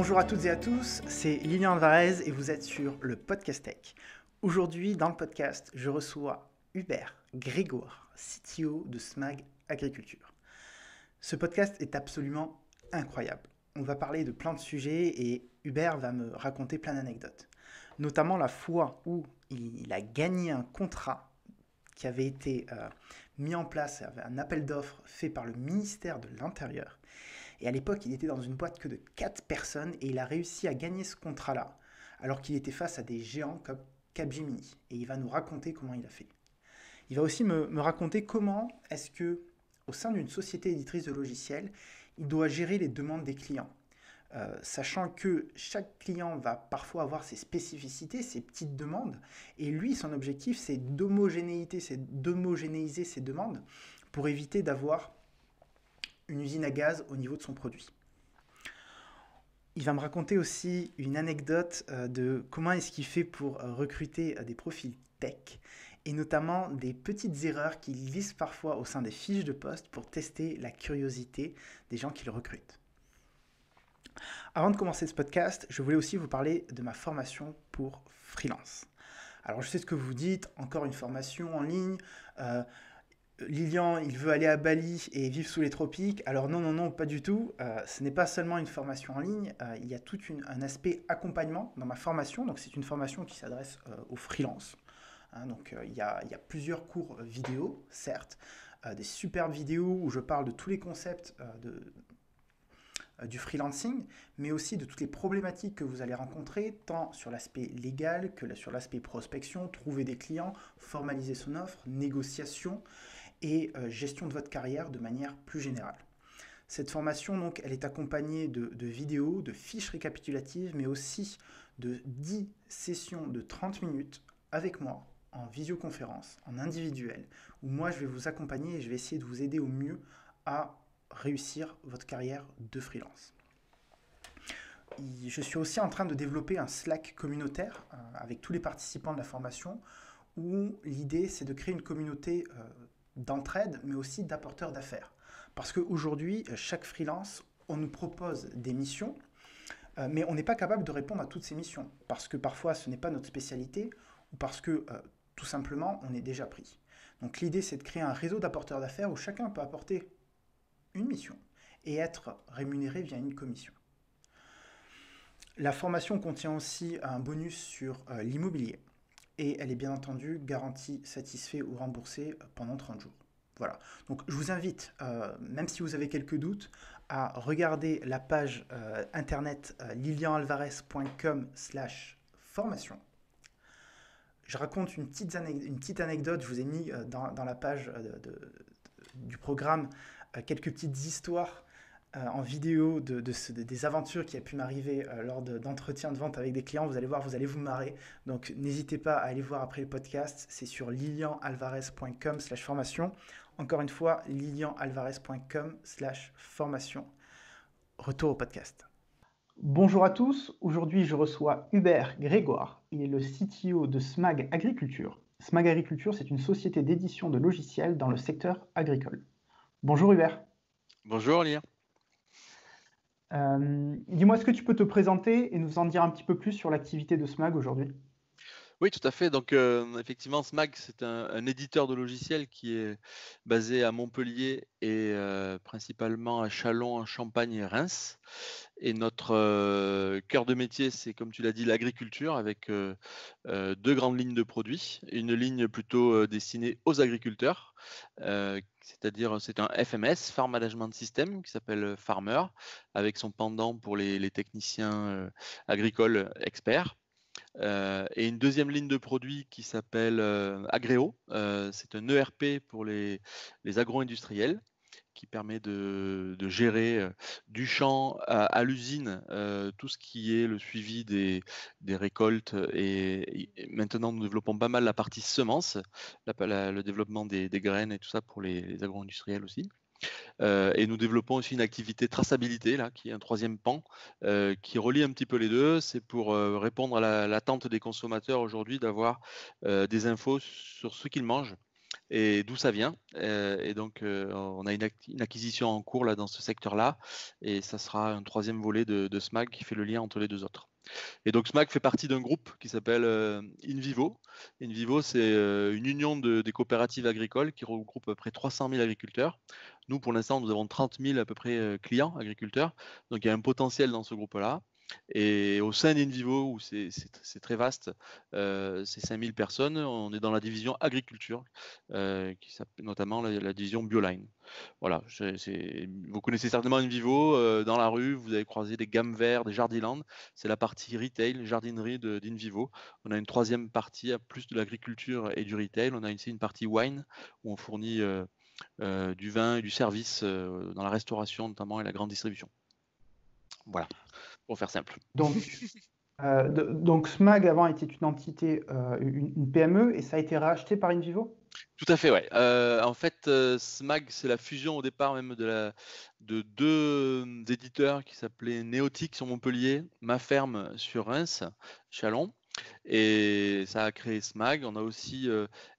Bonjour à toutes et à tous, c'est Lilian Alvarez et vous êtes sur le Podcast Tech. Aujourd'hui, dans le podcast, je reçois Hubert Grégoire, CTO de SMAG Agriculture. Ce podcast est absolument incroyable. On va parler de plein de sujets et Hubert va me raconter plein d'anecdotes. Notamment la fois où il a gagné un contrat qui avait été mis en place, un appel d'offres fait par le ministère de l'Intérieur. Et à l'époque, il était dans une boîte que de 4 personnes et il a réussi à gagner ce contrat-là, alors qu'il était face à des géants comme Capgemini. Et il va nous raconter comment il a fait. Il va aussi me raconter comment est-ce que, au sein d'une société éditrice de logiciels, il doit gérer les demandes des clients. Sachant que chaque client va parfois avoir ses spécificités, ses petites demandes, et lui, son objectif, c'est d'homogénéiser ses demandes pour éviter d'avoir une usine à gaz au niveau de son produit. Il va me raconter aussi une anecdote de comment est-ce qu'il fait pour recruter des profils tech, et notamment des petites erreurs qu'il glisse parfois au sein des fiches de poste pour tester la curiosité des gens qu'il recrute. Avant de commencer ce podcast, je voulais aussi vous parler de ma formation pour freelance. Alors je sais ce que vous dites, encore une formation en ligne, Lilian, il veut aller à Bali et vivre sous les tropiques. Alors non, pas du tout. Ce n'est pas seulement une formation en ligne, il y a tout un aspect accompagnement dans ma formation. Donc c'est une formation qui s'adresse aux freelances. Donc il y a plusieurs cours vidéo, certes, des superbes vidéos où je parle de tous les concepts du freelancing, mais aussi de toutes les problématiques que vous allez rencontrer, tant sur l'aspect légal que sur l'aspect prospection, trouver des clients, formaliser son offre, négociation et gestion de votre carrière de manière plus générale. Cette formation, donc, elle est accompagnée de vidéos, de fiches récapitulatives, mais aussi de 10 sessions de 30 minutes avec moi, en visioconférence, en individuel, où moi je vais vous accompagner et je vais essayer de vous aider au mieux à réussir votre carrière de freelance. Je suis aussi en train de développer un Slack communautaire avec tous les participants de la formation, où l'idée c'est de créer une communauté d'entraide, mais aussi d'apporteurs d'affaires. Parce qu'aujourd'hui, chaque freelance, on nous propose des missions, mais on n'est pas capable de répondre à toutes ces missions, parce que parfois ce n'est pas notre spécialité, ou parce que tout simplement on est déjà pris. Donc l'idée c'est de créer un réseau d'apporteurs d'affaires où chacun peut apporter une mission et être rémunéré via une commission. La formation contient aussi un bonus sur l'immobilier. Et elle est bien entendu garantie, satisfait ou remboursée pendant 30 jours. Voilà. Donc je vous invite, même si vous avez quelques doutes, à regarder la page internet lilianalvarez.com/formation. Je raconte une petite anecdote, je vous ai mis dans la page du programme quelques petites histoires en vidéo des aventures qui a pu m'arriver lors d'entretiens de vente avec des clients. Vous allez voir, vous allez vous marrer. Donc n'hésitez pas à aller voir après le podcast. C'est sur lilianalvarez.com/formation. Encore une fois, lilianalvarez.com/formation. Retour au podcast. Bonjour à tous. Aujourd'hui, je reçois Hubert Grégoire. Il est le CTO de SMAG Agriculture. SMAG Agriculture, c'est une société d'édition de logiciels dans le secteur agricole. Bonjour Hubert. Bonjour Lilian. Dis-moi, est-ce que tu peux te présenter et nous en dire un petit peu plus sur l'activité de SMAG aujourd'hui? Oui, tout à fait. Donc, effectivement, SMAG, c'est un éditeur de logiciels qui est basé à Montpellier et principalement à Châlons, en Champagne et Reims. Et notre cœur de métier, c'est, comme tu l'as dit, l'agriculture, avec deux grandes lignes de produits. Une ligne plutôt destinée aux agriculteurs, c'est-à-dire c'est un FMS, Farm Management System, qui s'appelle Farmer, avec son pendant pour les techniciens agricoles experts. Et une deuxième ligne de produits qui s'appelle Agréo. C'est un ERP pour les agro-industriels qui permet de gérer du champ à l'usine tout ce qui est le suivi des récoltes. Et maintenant, nous développons pas mal la partie semences, le développement des graines et tout ça pour les agro-industriels aussi. Et nous développons aussi une activité traçabilité, là, qui est un troisième pan, qui relie un petit peu les deux. C'est pour répondre à l'attente des consommateurs aujourd'hui d'avoir des infos sur ce qu'ils mangent. et d'où ça vient. Et donc, on a une acquisition en cours là dans ce secteur-là, et ça sera un troisième volet de SMAG qui fait le lien entre les deux autres. Et donc SMAG fait partie d'un groupe qui s'appelle InVivo. InVivo, c'est une union des coopératives agricoles qui regroupe à peu près 300 000 agriculteurs. Nous, pour l'instant, nous avons 30 000 à peu près clients agriculteurs. Donc il y a un potentiel dans ce groupe-là. Et au sein d'InVivo, où c'est très vaste, c'est 5000 personnes, on est dans la division agriculture, qui s'appelle notamment la division Bioline. Voilà, vous connaissez certainement InVivo, dans la rue, vous avez croisé des gammes verts, des Jardiland, c'est la partie retail, jardinerie d'InVivo. On a une troisième partie, à plus de l'agriculture et du retail, on a aussi une partie wine, où on fournit du vin et du service dans la restauration notamment et la grande distribution. Voilà, pour faire simple. Donc SMAG avant était une entité, une PME, et ça a été racheté par InVivo? Tout à fait, ouais. En fait, SMAG, c'est la fusion au départ même de deux éditeurs qui s'appelaient Néotique sur Montpellier, Ma Ferme sur Reims, Chalon. Et ça a créé SMAG. On a aussi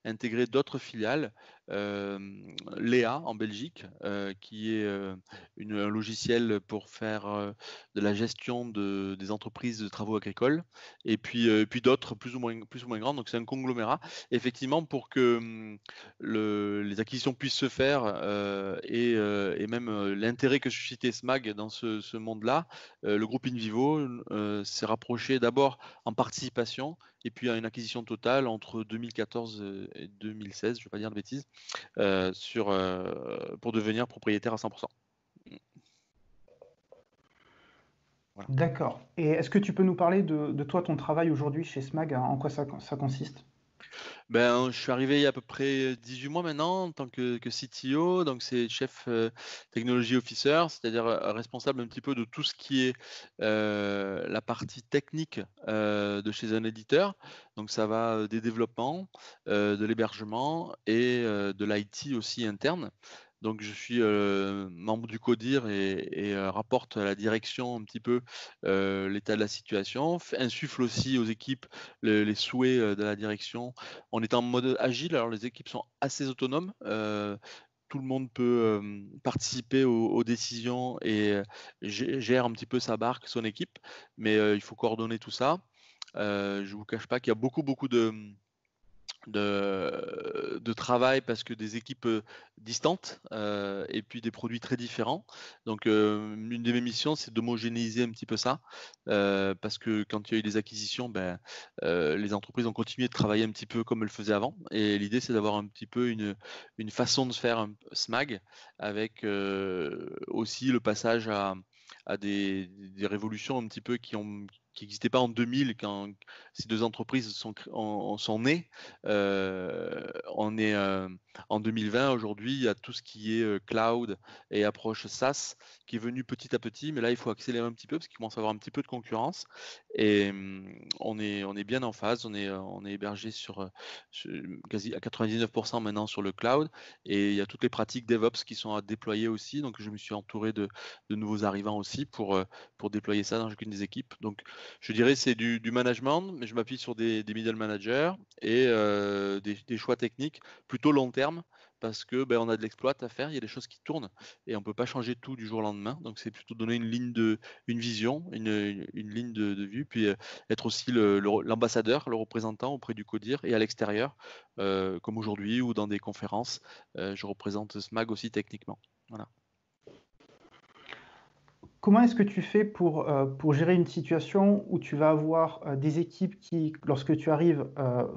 intégré d'autres filiales, Léa en Belgique, qui est un logiciel pour faire de la gestion des entreprises de travaux agricoles, et puis d'autres plus ou moins grandes. Donc c'est un conglomérat. Effectivement, pour que les acquisitions puissent se faire, et même l'intérêt que suscitait SMAG dans ce monde-là, le groupe InVivo s'est rapproché d'abord en participation, et puis à une acquisition totale entre 2014 et 2016, je ne vais pas dire de bêtises, pour devenir propriétaire à 100%. Voilà. D'accord. Et est-ce que tu peux nous parler de toi, ton travail aujourd'hui chez SMAG, en quoi ça consiste? Je suis arrivé il y a à peu près 18 mois maintenant en tant que CTO, donc c'est Chef Technology Officer, c'est-à-dire responsable un petit peu de tout ce qui est la partie technique de chez un éditeur. Donc ça va des développements, de l'hébergement et de l'IT aussi interne. Donc je suis membre du CODIR et rapporte à la direction un petit peu l'état de la situation, insuffle aussi aux équipes les souhaits de la direction. On est en mode agile, alors les équipes sont assez autonomes. Tout le monde peut participer aux décisions et gère un petit peu sa barque, son équipe, mais il faut coordonner tout ça. Je ne vous cache pas qu'il y a beaucoup de travail parce que des équipes distantes, et puis des produits très différents. Donc une de mes missions, c'est d'homogénéiser un petit peu ça, parce que quand il y a eu des acquisitions, les entreprises ont continué de travailler un petit peu comme elles faisaient avant, et l'idée, c'est d'avoir un petit peu une façon de faire un SMAG avec aussi le passage à des révolutions un petit peu qui n'existaient pas en 2000 quand ces deux entreprises sont nées. On est en 2020 aujourd'hui, il y a tout ce qui est cloud et approche SaaS qui est venu petit à petit, mais là il faut accélérer un petit peu parce qu'il commence à y avoir un petit peu de concurrence, et on est bien en phase, on est hébergé sur quasi à 99% maintenant sur le cloud, et il y a toutes les pratiques DevOps qui sont à déployer aussi, donc je me suis entouré de nouveaux arrivants aussi pour déployer ça dans chacune des équipes. Donc je dirais c'est du management, mais je m'appuie sur des middle managers et des choix techniques plutôt long terme, parce que on a de l'exploit à faire, il y a des choses qui tournent et on ne peut pas changer tout du jour au lendemain. Donc c'est plutôt donner une vision, une ligne de vue, puis être aussi l'ambassadeur, le représentant auprès du CODIR et à l'extérieur, comme aujourd'hui ou dans des conférences. Je représente SMAG aussi techniquement. Voilà. Comment est-ce que tu fais pour gérer une situation où tu vas avoir des équipes qui, lorsque tu arrives,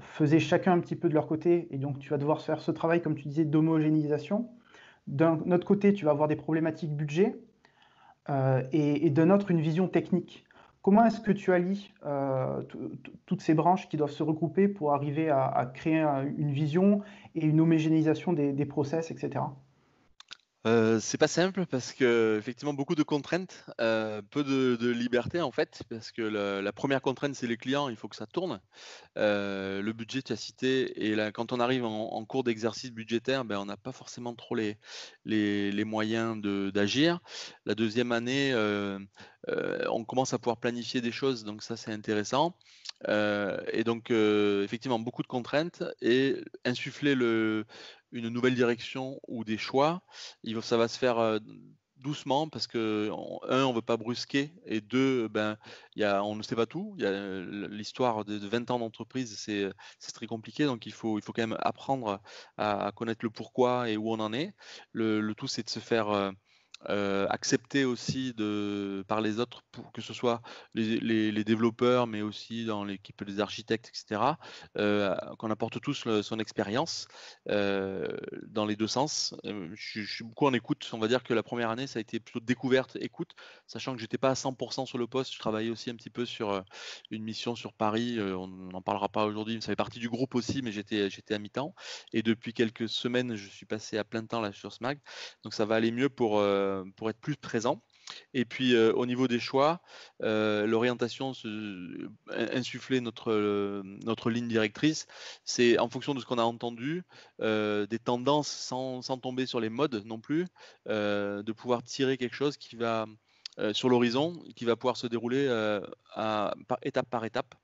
faisaient chacun un petit peu de leur côté, et donc tu vas devoir faire ce travail, comme tu disais, d'homogénéisation. D'un autre côté, tu vas avoir des problématiques budget, et d'un autre, une vision technique. Comment est-ce que tu allies toutes ces branches qui doivent se regrouper pour arriver à créer une vision et une homogénéisation des process, etc. C'est pas simple parce que effectivement beaucoup de contraintes, peu de liberté en fait, parce que la première contrainte, c'est les clients, il faut que ça tourne. Le budget, tu as cité, et là, quand on arrive en cours d'exercice budgétaire, on n'a pas forcément trop les moyens d'agir. La deuxième année, on commence à pouvoir planifier des choses, donc ça, c'est intéressant. Et donc, effectivement, beaucoup de contraintes, et insuffler une nouvelle direction ou des choix, ça va se faire doucement parce que, on veut pas brusquer et deux, ben, on ne sait pas tout. Il y a l'histoire de 20 ans d'entreprise, c'est très compliqué, donc il faut quand même apprendre à connaître le pourquoi et où on en est. Le tout, c'est de se faire accepter aussi par les autres, pour que ce soit les développeurs, mais aussi dans l'équipe des architectes, etc., qu'on apporte tous son expérience dans les deux sens. Je suis beaucoup en écoute. On va dire que la première année, ça a été plutôt découverte, écoute, sachant que j'étais pas à 100% sur le poste. Je travaillais aussi un petit peu sur une mission sur Paris. On n'en parlera pas aujourd'hui, mais ça fait partie du groupe aussi, mais j'étais à mi-temps. Et depuis quelques semaines, je suis passé à plein temps là sur SMAG. Donc ça va aller mieux pour être plus présent. Et puis au niveau des choix, l'orientation, insuffler notre ligne directrice, c'est en fonction de ce qu'on a entendu, des tendances sans tomber sur les modes non plus, de pouvoir tirer quelque chose qui va sur l'horizon, qui va pouvoir se dérouler par étape.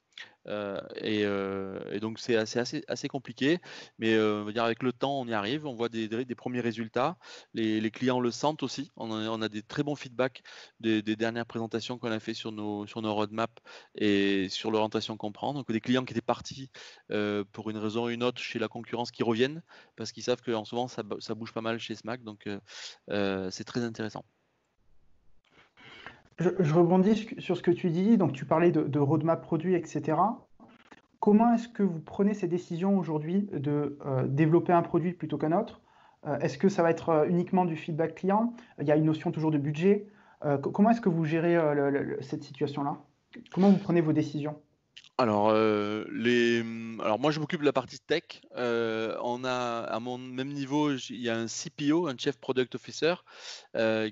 Et donc c'est assez compliqué, mais on va dire avec le temps, on y arrive, on voit des premiers résultats. Les clients le sentent aussi. On a des très bons feedbacks des dernières présentations qu'on a fait sur nos roadmaps et sur l'orientation qu'on prend. Donc des clients qui étaient partis pour une raison ou une autre chez la concurrence qui reviennent parce qu'ils savent qu'en ce moment ça bouge pas mal chez SMAC, donc c'est très intéressant. Je rebondis sur ce que tu dis. Donc, tu parlais de roadmap produit, etc. Comment est-ce que vous prenez ces décisions aujourd'hui de développer un produit plutôt qu'un autre? Est-ce que ça va être uniquement du feedback client? Il y a une notion toujours de budget. Comment est-ce que vous gérez cette situation-là? Comment vous prenez vos décisions? Alors moi je m'occupe de la partie tech. On a à mon même niveau, il y a un CPO, un Chief Product Officer,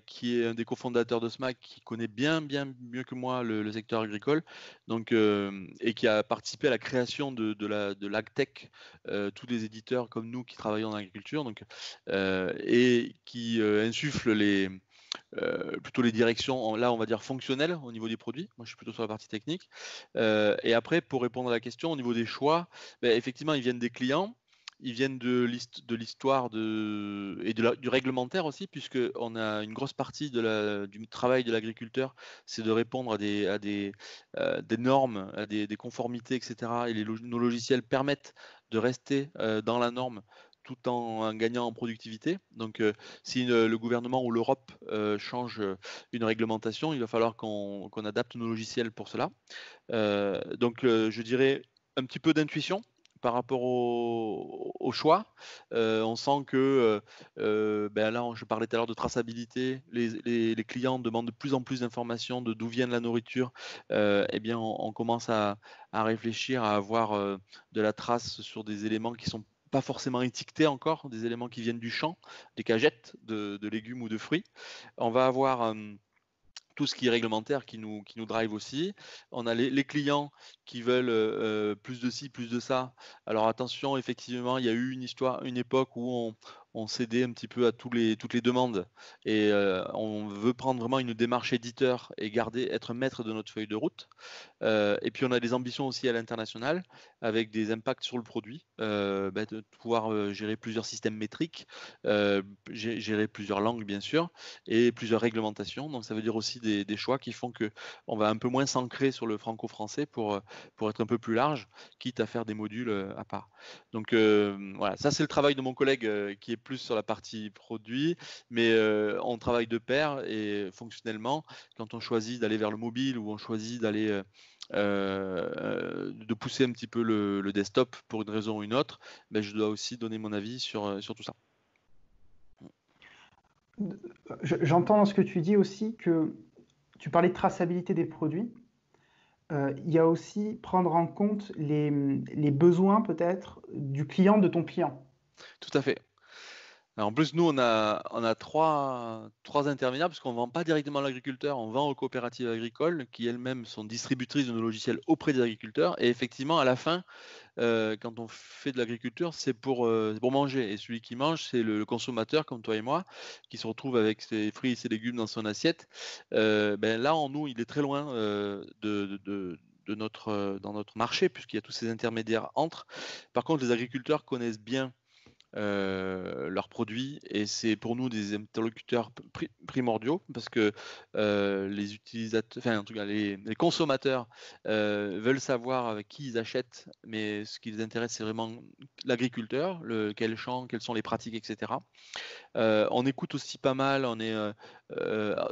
qui est un des cofondateurs de SMAC, qui connaît bien mieux que moi le secteur agricole, donc et qui a participé à la création de l'agtech, tous les éditeurs comme nous qui travaillons en agriculture, donc et qui insuffle plutôt les directions, là on va dire fonctionnelles au niveau des produits. Moi je suis plutôt sur la partie technique. Et après, pour répondre à la question, au niveau des choix, ben, effectivement, ils viennent des clients, ils viennent de l'histoire et du réglementaire aussi, puisqu'on a une grosse partie du travail de l'agriculteur, c'est de répondre à des normes, à des conformités, etc. Et nos logiciels permettent de rester dans la norme tout en gagnant en productivité. Donc, si le gouvernement ou l'Europe change une réglementation, il va falloir qu'on adapte nos logiciels pour cela. Donc, je dirais un petit peu d'intuition par rapport au choix. On sent que, ben là, je parlais tout à l'heure de traçabilité, les clients demandent de plus en plus d'informations de d'où vient la nourriture. Eh bien, on commence à réfléchir à avoir de la trace sur des éléments qui sont pas forcément étiquetés encore, des éléments qui viennent du champ, des cagettes de légumes ou de fruits. On va avoir tout ce qui est réglementaire qui nous drive aussi. On a les clients qui veulent plus de ci, plus de ça. Alors attention, effectivement, il y a eu une époque où on cédait un petit peu à toutes les demandes et on veut prendre vraiment une démarche éditeur et être maître de notre feuille de route. Et puis on a des ambitions aussi à l'international avec des impacts sur le produit, de pouvoir gérer plusieurs systèmes métriques, gérer plusieurs langues bien sûr, et plusieurs réglementations. Donc ça veut dire aussi des choix qui font que on va un peu moins s'ancrer sur le franco-français pour être un peu plus large, quitte à faire des modules à part. Donc voilà, ça c'est le travail de mon collègue qui est plus sur la partie produit, mais on travaille de pair et fonctionnellement, quand on choisit d'aller vers le mobile ou on choisit d'aller de pousser un petit peu le desktop pour une raison ou une autre, ben, je dois aussi donner mon avis sur tout ça. J'entends dans ce que tu dis aussi que tu parlais de traçabilité des produits. Il y a aussi prendre en compte les besoins peut-être du client de ton client. Tout à fait. Alors, en plus, nous, on a trois intermédiaires, parce qu'on ne vend pas directement à l'agriculteur, on vend aux coopératives agricoles qui elles-mêmes sont distributrices de nos logiciels auprès des agriculteurs. Et effectivement, à la fin, quand on fait de l'agriculture, c'est pour manger. Et celui qui mange, c'est le consommateur, comme toi et moi, qui se retrouve avec ses fruits et ses légumes dans son assiette. Ben là, nous, il est très loin dans notre marché, puisqu'il y a tous ces intermédiaires entre. Par contre, les agriculteurs connaissent bien leurs produits, et c'est pour nous des interlocuteurs primordiaux parce que les utilisateurs, enfin en tout cas les consommateurs veulent savoir avec qui ils achètent, mais ce qui les intéresse c'est vraiment l'agriculteur, quel champ, quelles sont les pratiques, etc. On écoute aussi pas mal, on est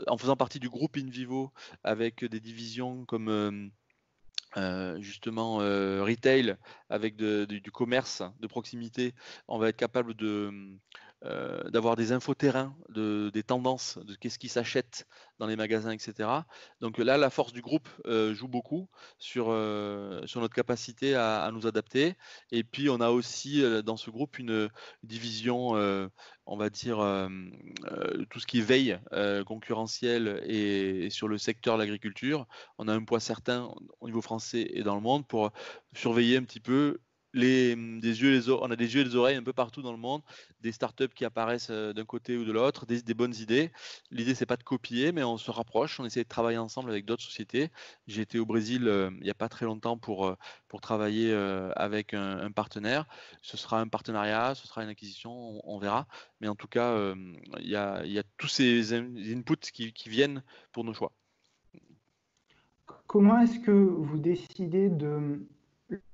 en faisant partie du groupe InVivo avec des divisions comme justement retail avec du commerce de proximité. On va être capable d'avoir des infos terrain, des tendances, de qu'est-ce qui s'achète dans les magasins, etc. Donc là, la force du groupe joue beaucoup sur notre capacité à nous adapter. Et puis, on a aussi dans ce groupe une division, on va dire, tout ce qui est veille concurrentielle et sur le secteur de l'agriculture. On a un poids certain au niveau français et dans le monde pour surveiller un petit peu on a des yeux et des oreilles un peu partout dans le monde, des startups qui apparaissent d'un côté ou de l'autre, des bonnes idées. L'idée, c'est pas de copier, mais on se rapproche, on essaie de travailler ensemble avec d'autres sociétés. J'ai été au Brésil il n'y a pas très longtemps pour travailler avec un partenaire. Ce sera un partenariat, ce sera une acquisition, on verra. Mais en tout cas, il y a tous ces inputs qui viennent pour nos choix. Comment est-ce que vous décidez de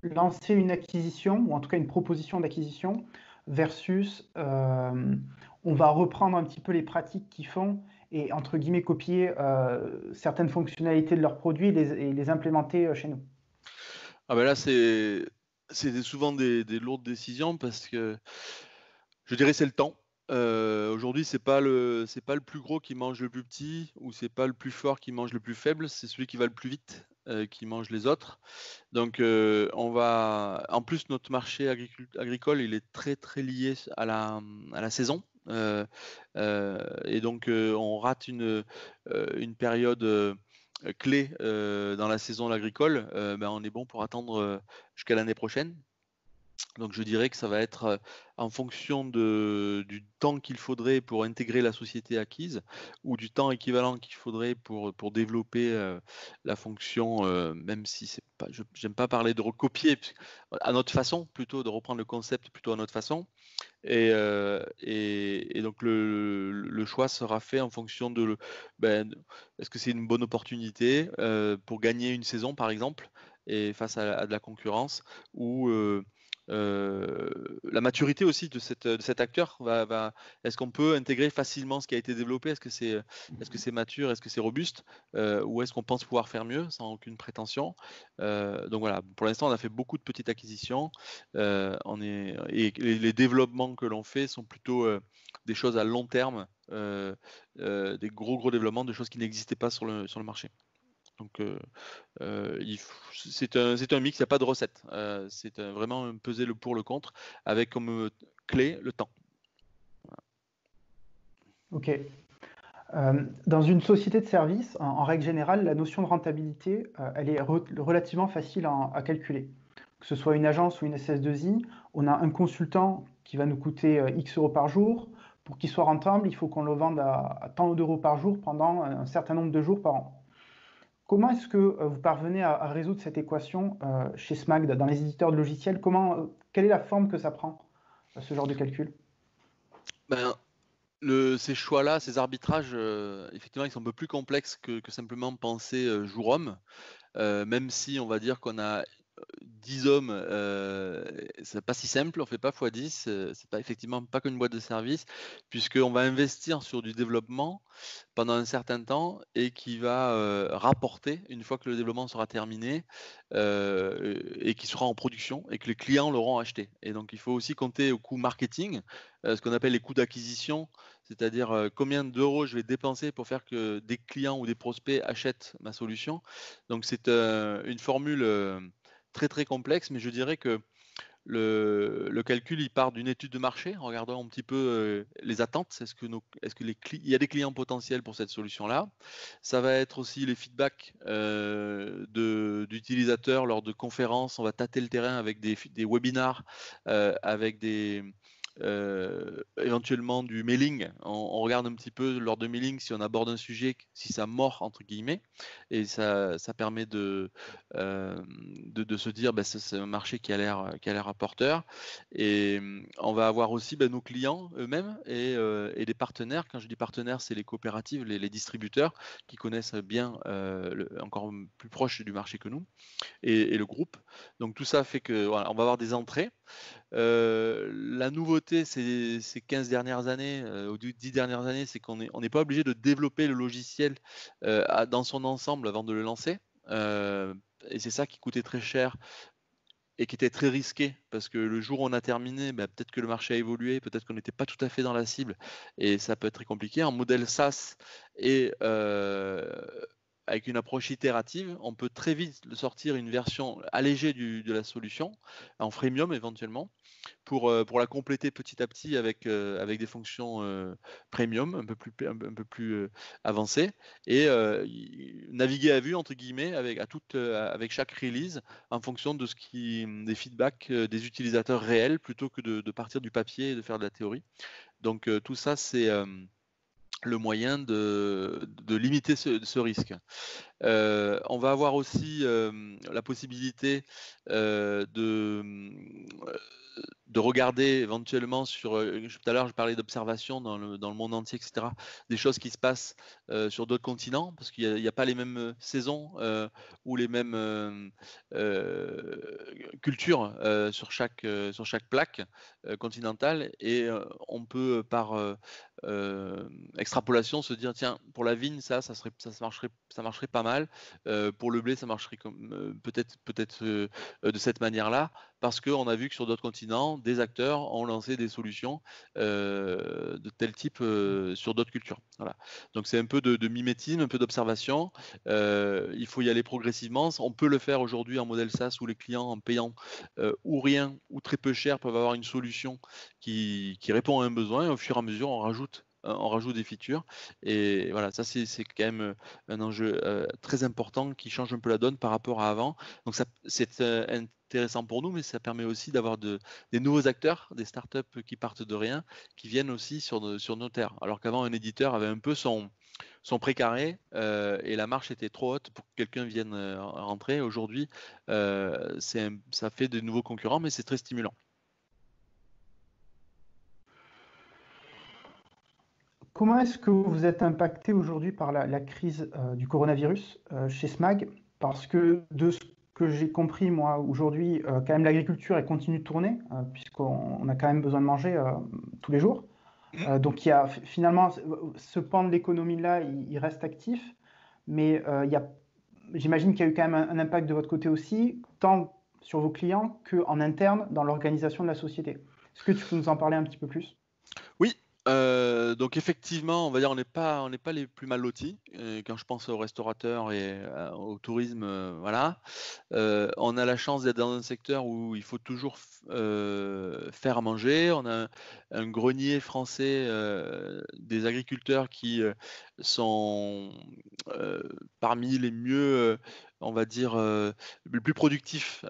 lancer une acquisition, ou en tout cas une proposition d'acquisition, versus on va reprendre un petit peu les pratiques qu'ils font et entre guillemets copier certaines fonctionnalités de leurs produits et les implémenter chez nous? Ah ben là, c'est souvent des lourdes décisions parce que je dirais c'est le temps. Aujourd'hui, c'est pas le plus gros qui mange le plus petit ou c'est pas le plus fort qui mange le plus faible, c'est celui qui va le plus vite, qui mange les autres. Donc, en plus, notre marché agricole, il est très, très lié à la saison. Et donc, on rate une période clé dans la saison agricole, ben, on est bon pour attendre jusqu'à l'année prochaine. Donc je dirais que ça va être en fonction du temps qu'il faudrait pour intégrer la société acquise ou du temps équivalent qu'il faudrait pour développer la fonction, même si c'est pas, j'aime pas parler de recopier, à notre façon, plutôt de reprendre le concept plutôt à notre façon. Et donc le choix sera fait en fonction est-ce que c'est une bonne opportunité pour gagner une saison par exemple, et face à de la concurrence, ou la maturité aussi de cet acteur est-ce qu'on peut intégrer facilement ce qui a été développé? Est-ce que c'est mature? Est-ce que c'est robuste? Ou est-ce qu'on pense pouvoir faire mieux sans aucune prétention? Donc voilà, pour l'instant, on a fait beaucoup de petites acquisitions. Et les développements que l'on fait sont plutôt des choses à long terme, des gros développements, de choses qui n'existaient pas sur le marché. Donc, c'est un mix, il n'y a pas de recette. C'est vraiment peser le pour, le contre, avec comme clé le temps. Ok. Dans une société de service, en règle générale, la notion de rentabilité, elle est relativement facile à calculer. Que ce soit une agence ou une SS2I, on a un consultant qui va nous coûter X euros par jour. Pour qu'il soit rentable, il faut qu'on le vende à tant d'euros par jour pendant un certain nombre de jours par an. Comment est-ce que vous parvenez à résoudre cette équation chez SMAG, dans les éditeurs de logiciels? Quelle est la forme que ça prend, ce genre de calcul? Ben, ces choix-là, ces arbitrages, effectivement, ils sont un peu plus complexes que simplement penser jour-homme. Même si on va dire qu'on a 10 hommes, c'est pas si simple, on fait pas fois 10, c'est pas effectivement pas qu'une boîte de service, puisqu'on va investir sur du développement pendant un certain temps et qui va rapporter une fois que le développement sera terminé, et qui sera en production et que les clients l'auront acheté. Et donc il faut aussi compter au coût marketing, ce qu'on appelle les coûts d'acquisition, c'est-à-dire combien d'euros je vais dépenser pour faire que des clients ou des prospects achètent ma solution. Donc c'est une formule très très complexe, mais je dirais que le calcul, il part d'une étude de marché en regardant un petit peu les attentes. Il y a des clients potentiels pour cette solution-là? Ça va être aussi les feedbacks d'utilisateurs lors de conférences. On va tâter le terrain avec des webinars, avec des éventuellement du mailing. On regarde un petit peu lors de mailing si on aborde un sujet, si ça mord entre guillemets, et ça permet de se dire c'est un marché qui a l'air apporteur. Et on va avoir aussi nos clients eux-mêmes et des partenaires. Quand je dis partenaires, c'est les coopératives, les distributeurs qui connaissent bien encore plus proche du marché que nous et le groupe. Donc tout ça fait que voilà, on va avoir des entrées. La nouveauté ces 15 dernières années, ou 10 dernières années, c'est qu'on n'est pas obligé de développer le logiciel, dans son ensemble avant de le lancer. Et c'est ça qui coûtait très cher et qui était très risqué parce que le jour où on a terminé, peut-être que le marché a évolué, peut-être qu'on n'était pas tout à fait dans la cible et ça peut être très compliqué. En modèle SaaS et avec une approche itérative, on peut très vite sortir une version allégée de la solution, en freemium éventuellement, pour la compléter petit à petit avec des fonctions premium un peu plus avancées et naviguer à vue entre guillemets avec chaque release en fonction de des feedbacks des utilisateurs réels plutôt que de partir du papier et de faire de la théorie. Donc tout ça c'est le moyen de limiter ce risque. On va avoir aussi la possibilité de regarder éventuellement tout à l'heure je parlais d'observation dans le monde entier, etc., des choses qui se passent sur d'autres continents, parce qu'il n'y a pas les mêmes saisons ou les mêmes cultures sur chaque plaque continentale, et on peut par extrapolation se dire tiens, pour la vigne ça marcherait pas mal, pour le blé ça marcherait peut-être de cette manière-là, parce qu'on a vu que sur d'autres continents, des acteurs ont lancé des solutions de tel type sur d'autres cultures. Voilà. Donc c'est un peu de mimétisme, un peu d'observation. Il faut y aller progressivement. On peut le faire aujourd'hui en modèle SaaS où les clients, en payant ou rien ou très peu cher, peuvent avoir une solution qui répond à un besoin. Et au fur et à mesure, on rajoute des features. Et voilà, ça c'est quand même un enjeu très important qui change un peu la donne par rapport à avant. Donc c'est intéressant pour nous, mais ça permet aussi d'avoir des nouveaux acteurs, des startups qui partent de rien, qui viennent aussi sur nos terres. Alors qu'avant, un éditeur avait un peu son précaré et la marche était trop haute pour que quelqu'un vienne rentrer. Aujourd'hui, ça fait de nouveaux concurrents, mais c'est très stimulant. Comment est-ce que vous êtes impacté aujourd'hui par la crise du coronavirus chez SMAG? Parce que de ce que j'ai compris, moi, aujourd'hui, quand même, l'agriculture, elle continue de tourner, puisqu'on a quand même besoin de manger tous les jours. Donc, il y a finalement ce pan de l'économie-là, il reste actif, mais j'imagine qu'il y a eu quand même un impact de votre côté aussi, tant sur vos clients qu'en interne dans l'organisation de la société. Est-ce que tu peux nous en parler un petit peu plus? Oui, donc effectivement, on va dire on n'est pas les plus mal lotis, quand je pense aux restaurateurs et au tourisme, voilà. On a la chance d'être dans un secteur où il faut toujours faire à manger. On a un grenier français, des agriculteurs qui sont parmi les mieux, on va dire, les plus productifs,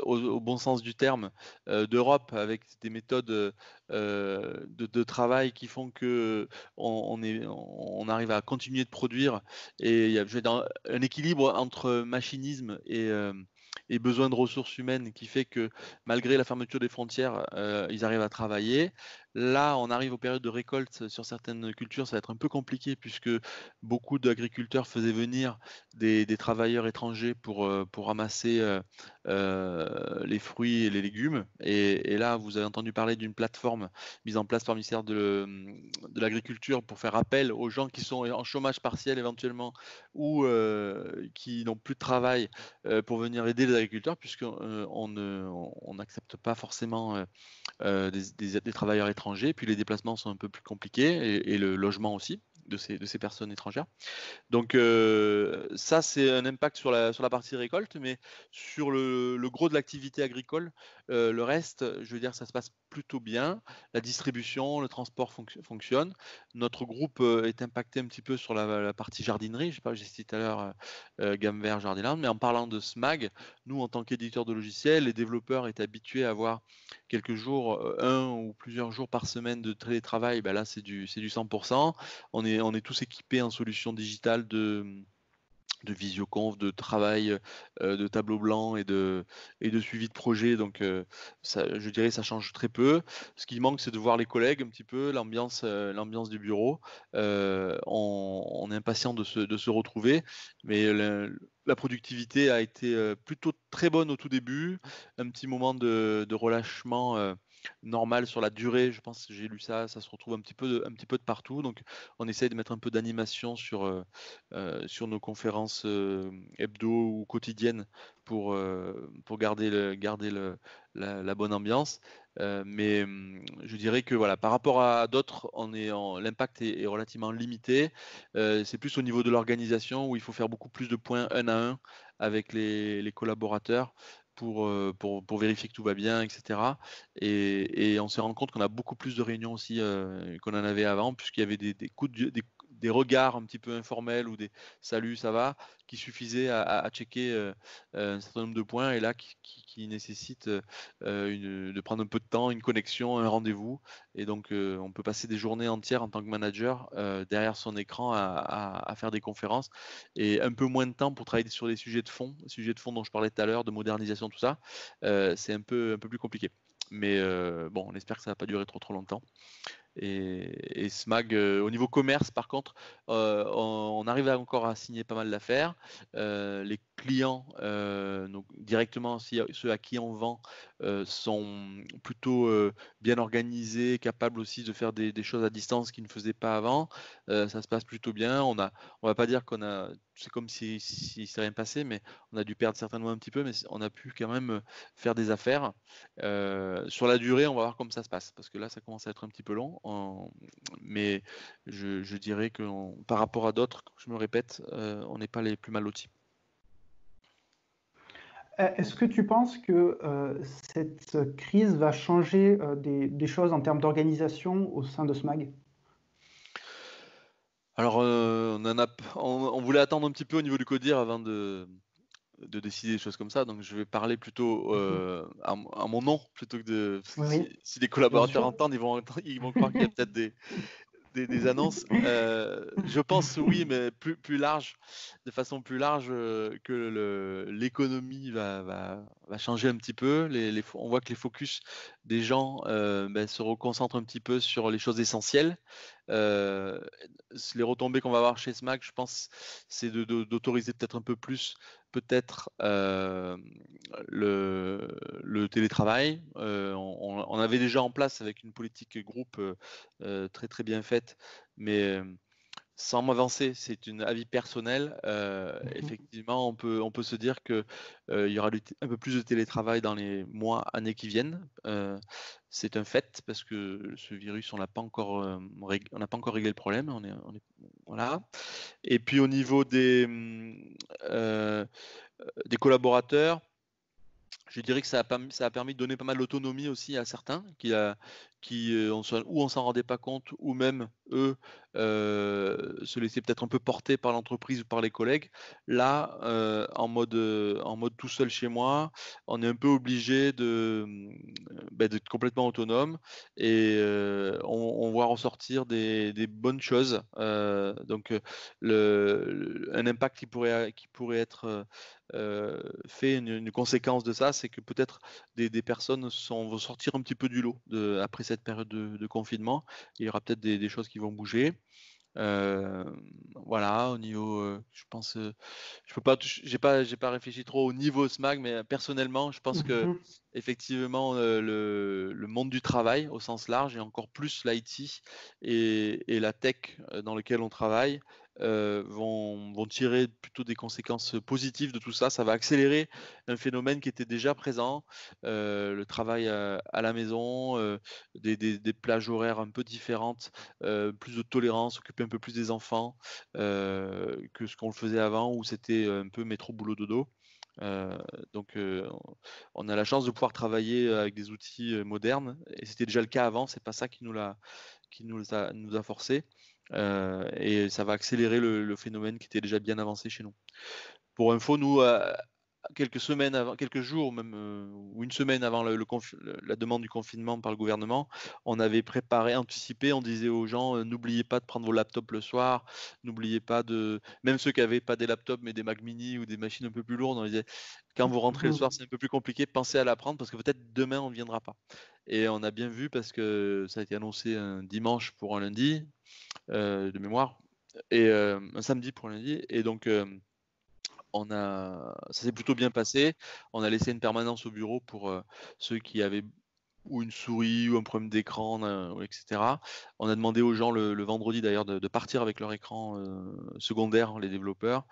au bon sens du terme, d'Europe, avec des méthodes de travail qui font que on arrive à continuer de produire, et il y a un équilibre entre machinisme et besoin de ressources humaines qui fait que malgré la fermeture des frontières, ils arrivent à travailler. Là, on arrive aux périodes de récolte sur certaines cultures, ça va être un peu compliqué puisque beaucoup d'agriculteurs faisaient venir des travailleurs étrangers pour ramasser les fruits et les légumes. Et là, vous avez entendu parler d'une plateforme mise en place par le ministère de l'Agriculture pour faire appel aux gens qui sont en chômage partiel éventuellement ou qui n'ont plus de travail, pour venir aider les agriculteurs, puisqu'on n'accepte pas forcément des travailleurs étrangers. Puis les déplacements sont un peu plus compliqués et le logement aussi de ces personnes étrangères. Donc ça, c'est un impact sur la partie récolte, mais sur le gros de l'activité agricole, Le reste, je veux dire, ça se passe plutôt bien. La distribution, le transport fonctionne. Notre groupe est impacté un petit peu sur la partie jardinerie. Je sais pas, j'ai cité tout à l'heure Gamme Vert, Jardiland, mais en parlant de SMAG, nous, en tant qu'éditeur de logiciels, les développeurs étaient habitués à avoir quelques jours, un ou plusieurs jours par semaine de télétravail. Ben là, c'est du 100%. On est tous équipés en solutions digitales de visioconf, de travail, de tableau blanc et de suivi de projet. Donc, ça, je dirais, ça change très peu. Ce qui manque, c'est de voir les collègues un petit peu, l'ambiance du bureau. On est impatient de se retrouver, mais la productivité a été plutôt très bonne au tout début. Un petit moment de relâchement normal sur la durée. Je pense que j'ai lu ça, ça se retrouve un petit peu de partout. Donc, on essaye de mettre un peu d'animation sur nos conférences hebdo ou quotidiennes pour garder la bonne ambiance. Mais je dirais que voilà, par rapport à d'autres, l'impact est relativement limité. C'est plus au niveau de l'organisation où il faut faire beaucoup plus de points un à un avec les collaborateurs pour vérifier que tout va bien, etc. Et on s'est rendu compte qu'on a beaucoup plus de réunions aussi qu'on en avait avant, puisqu'il y avait des regards un petit peu informels ou des salut, ça va, qui suffisaient à checker un certain nombre de points et là qui nécessitent de prendre un peu de temps, une connexion, un rendez-vous. Et donc, on peut passer des journées entières en tant que manager derrière son écran à faire des conférences et un peu moins de temps pour travailler sur les sujets de fond dont je parlais tout à l'heure, de modernisation, tout ça. C'est un peu plus compliqué. Mais bon, on espère que ça va pas durer trop longtemps. Et SMAG, au niveau commerce, par contre, on arrive encore à signer pas mal d'affaires. Les clients, donc directement ceux à qui on vend, sont plutôt bien organisés, capables aussi de faire des choses à distance qu'ils ne faisaient pas avant. Ça se passe plutôt bien. On va pas dire c'est comme si s'est rien passé, mais on a dû perdre certainement un petit peu, mais on a pu quand même faire des affaires. Sur la durée, on va voir comment ça se passe, parce que là, ça commence à être un petit peu long. Mais je dirais que par rapport à d'autres, je me répète, on n'est pas les plus mal lotis. Est-ce que tu penses que cette crise va changer des choses en termes d'organisation au sein de SMAG? Alors, on voulait attendre un petit peu au niveau du CODIR avant de décider des choses comme ça, donc je vais parler plutôt Mhm. à mon nom plutôt que parce que Oui, oui, si les bien collaborateurs sûr. entendent, ils vont croire qu'il y a peut-être des annonces. Je pense oui, mais plus large, de façon plus large, que l'économie va changer un petit peu. On voit que les focus des gens se reconcentrent un petit peu sur les choses essentielles. Euh, les retombées qu'on va avoir chez SMAC, je pense, c'est d'autoriser peut-être un peu plus, peut-être le télétravail. On avait déjà en place avec une politique groupe très très bien faite, mais sans m'avancer, c'est une avis personnel. Mhm. Effectivement, on peut se dire que il y aura un peu plus de télétravail dans les mois, années qui viennent. C'est un fait parce que ce virus, on n'a pas encore, on n'a pas encore réglé le problème. Voilà. Et puis au niveau des collaborateurs, je dirais que ça a permis de donner pas mal d'autonomie aussi à certains ou on s'en rendait pas compte, ou même eux se laissaient peut-être un peu porter par l'entreprise ou par les collègues. Là, en mode tout seul chez moi, on est un peu obligé d'être complètement autonome et on voit ressortir des bonnes choses. Donc, un impact qui pourrait être fait une conséquence de ça, c'est que peut-être des personnes vont sortir un petit peu du lot après cette période de confinement. Il y aura peut-être des choses qui vont bouger. Euh, voilà, au niveau, je pense, je peux pas, j'ai pas réfléchi trop au niveau SMAG, mais personnellement, je pense que Mhm. effectivement, le monde du travail au sens large et encore plus l'IT et la tech dans lequel on travaille vont tirer plutôt des conséquences positives de tout ça. Ça va accélérer un phénomène qui était déjà présent, le travail à la maison, des plages horaires un peu différentes, plus de tolérance, s'occuper un peu plus des enfants que ce qu'on le faisait avant où c'était un peu métro boulot dodo. Euh, donc, on a la chance de pouvoir travailler avec des outils modernes, et c'était déjà le cas avant. C'est pas ça qui nous a forcé, et ça va accélérer le phénomène qui était déjà bien avancé chez nous. Pour info, nous, quelques semaines avant, quelques jours même, ou une semaine avant la demande du confinement par le gouvernement, on avait préparé, anticipé, on disait aux gens, n'oubliez pas de prendre vos laptops le soir, n'oubliez pas même ceux qui n'avaient pas des laptops mais des Mac mini ou des machines un peu plus lourdes, on disait, quand vous rentrez le soir, c'est un peu plus compliqué, pensez à la prendre parce que peut-être demain on ne viendra pas. Et on a bien vu parce que ça a été annoncé un dimanche pour un lundi, de mémoire, et un samedi pour un lundi, et donc ça s'est plutôt bien passé. On a laissé une permanence au bureau pour ceux qui avaient ou une souris ou un problème d'écran, etc. On a demandé aux gens le vendredi d'ailleurs de partir avec leur écran secondaire, les développeurs.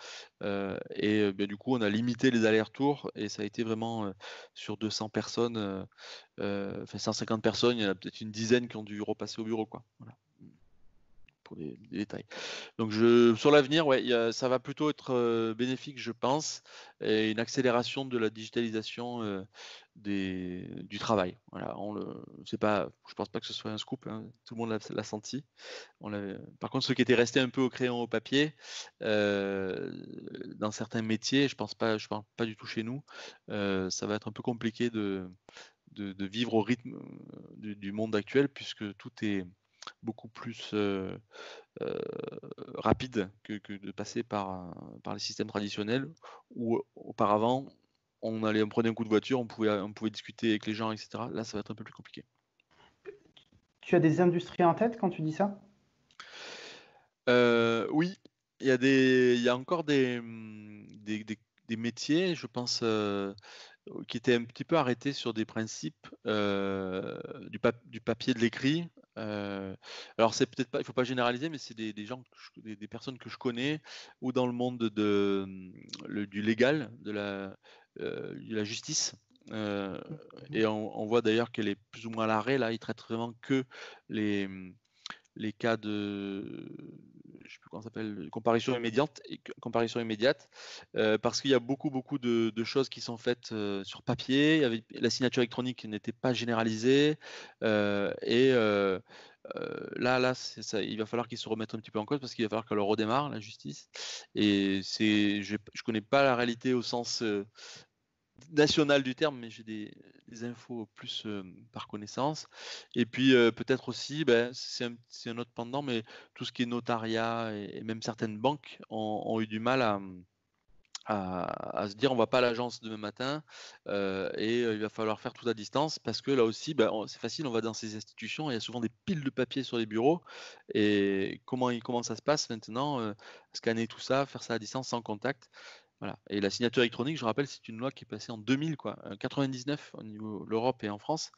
Et du coup, on a limité les allers-retours, et ça a été vraiment sur 200 personnes, enfin 150 personnes, il y en a peut-être une dizaine qui ont dû repasser au bureau, quoi. Voilà, pour des détails. Donc sur l'avenir, ouais, ça va plutôt être bénéfique, je pense, et une accélération de la digitalisation du travail. Voilà, je pense pas que ce soit un scoop, hein, tout le monde l'a senti. Par contre, ceux qui étaient restés un peu au crayon au papier, dans certains métiers, je pense pas du tout chez nous, ça va être un peu compliqué de vivre au rythme du monde actuel, puisque tout est beaucoup plus rapide que de passer par les systèmes traditionnels, où auparavant, on prenait un coup de voiture, on pouvait discuter avec les gens, etc. Là, ça va être un peu plus compliqué. Tu as des industries en tête quand tu dis ça? Oui, il y a encore des métiers, je pense, qui étaient un petit peu arrêtés sur des principes du papier, de l'écrit. Alors c'est peut-être pas, il faut pas généraliser, mais c'est des gens, des personnes que je connais, ou dans le monde du légal, de la justice. euh, et on voit d'ailleurs qu'elle est plus ou moins à l'arrêt là. Ils traitent vraiment que les les cas je sais plus comment ça s'appelle, comparution immédiate, parce qu'il y a beaucoup de choses qui sont faites sur papier. La signature électronique n'était pas généralisée, et là, il va falloir qu'ils se remettent un petit peu en cause, parce qu'il va falloir qu'elle redémarre, la justice. Et je connais pas la réalité au sens national du terme, mais j'ai des infos plus par connaissance. Et puis peut-être aussi, c'est un autre pendant, mais tout ce qui est notariat, et même certaines banques ont eu du mal à se dire, on va pas à l'agence demain matin, et il va falloir faire tout à distance, parce que là aussi, c'est facile, on va dans ces institutions, il y a souvent des piles de papier sur les bureaux, et comment ça se passe maintenant, scanner tout ça, faire ça à distance sans contact. Voilà. Et la signature électronique, je rappelle, c'est une loi qui est passée en 2000, quoi, 99 au niveau de l'Europe et en France,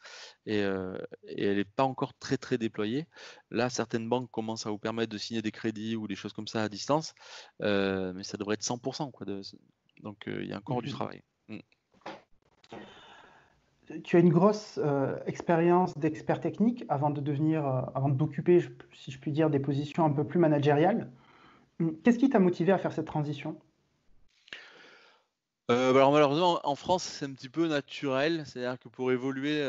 et, elle n'est pas encore très très déployée. Là, certaines banques commencent à vous permettre de signer des crédits ou des choses comme ça à distance, mais ça devrait être 100%, quoi. Donc, il y a encore du travail. Tu as une grosse expérience d'expert technique avant d'occuper, si je puis dire, des positions un peu plus managériales. Qu'est-ce qui t'a motivé à faire cette transition? Alors malheureusement, en France, c'est un petit peu naturel. C'est-à-dire que pour évoluer,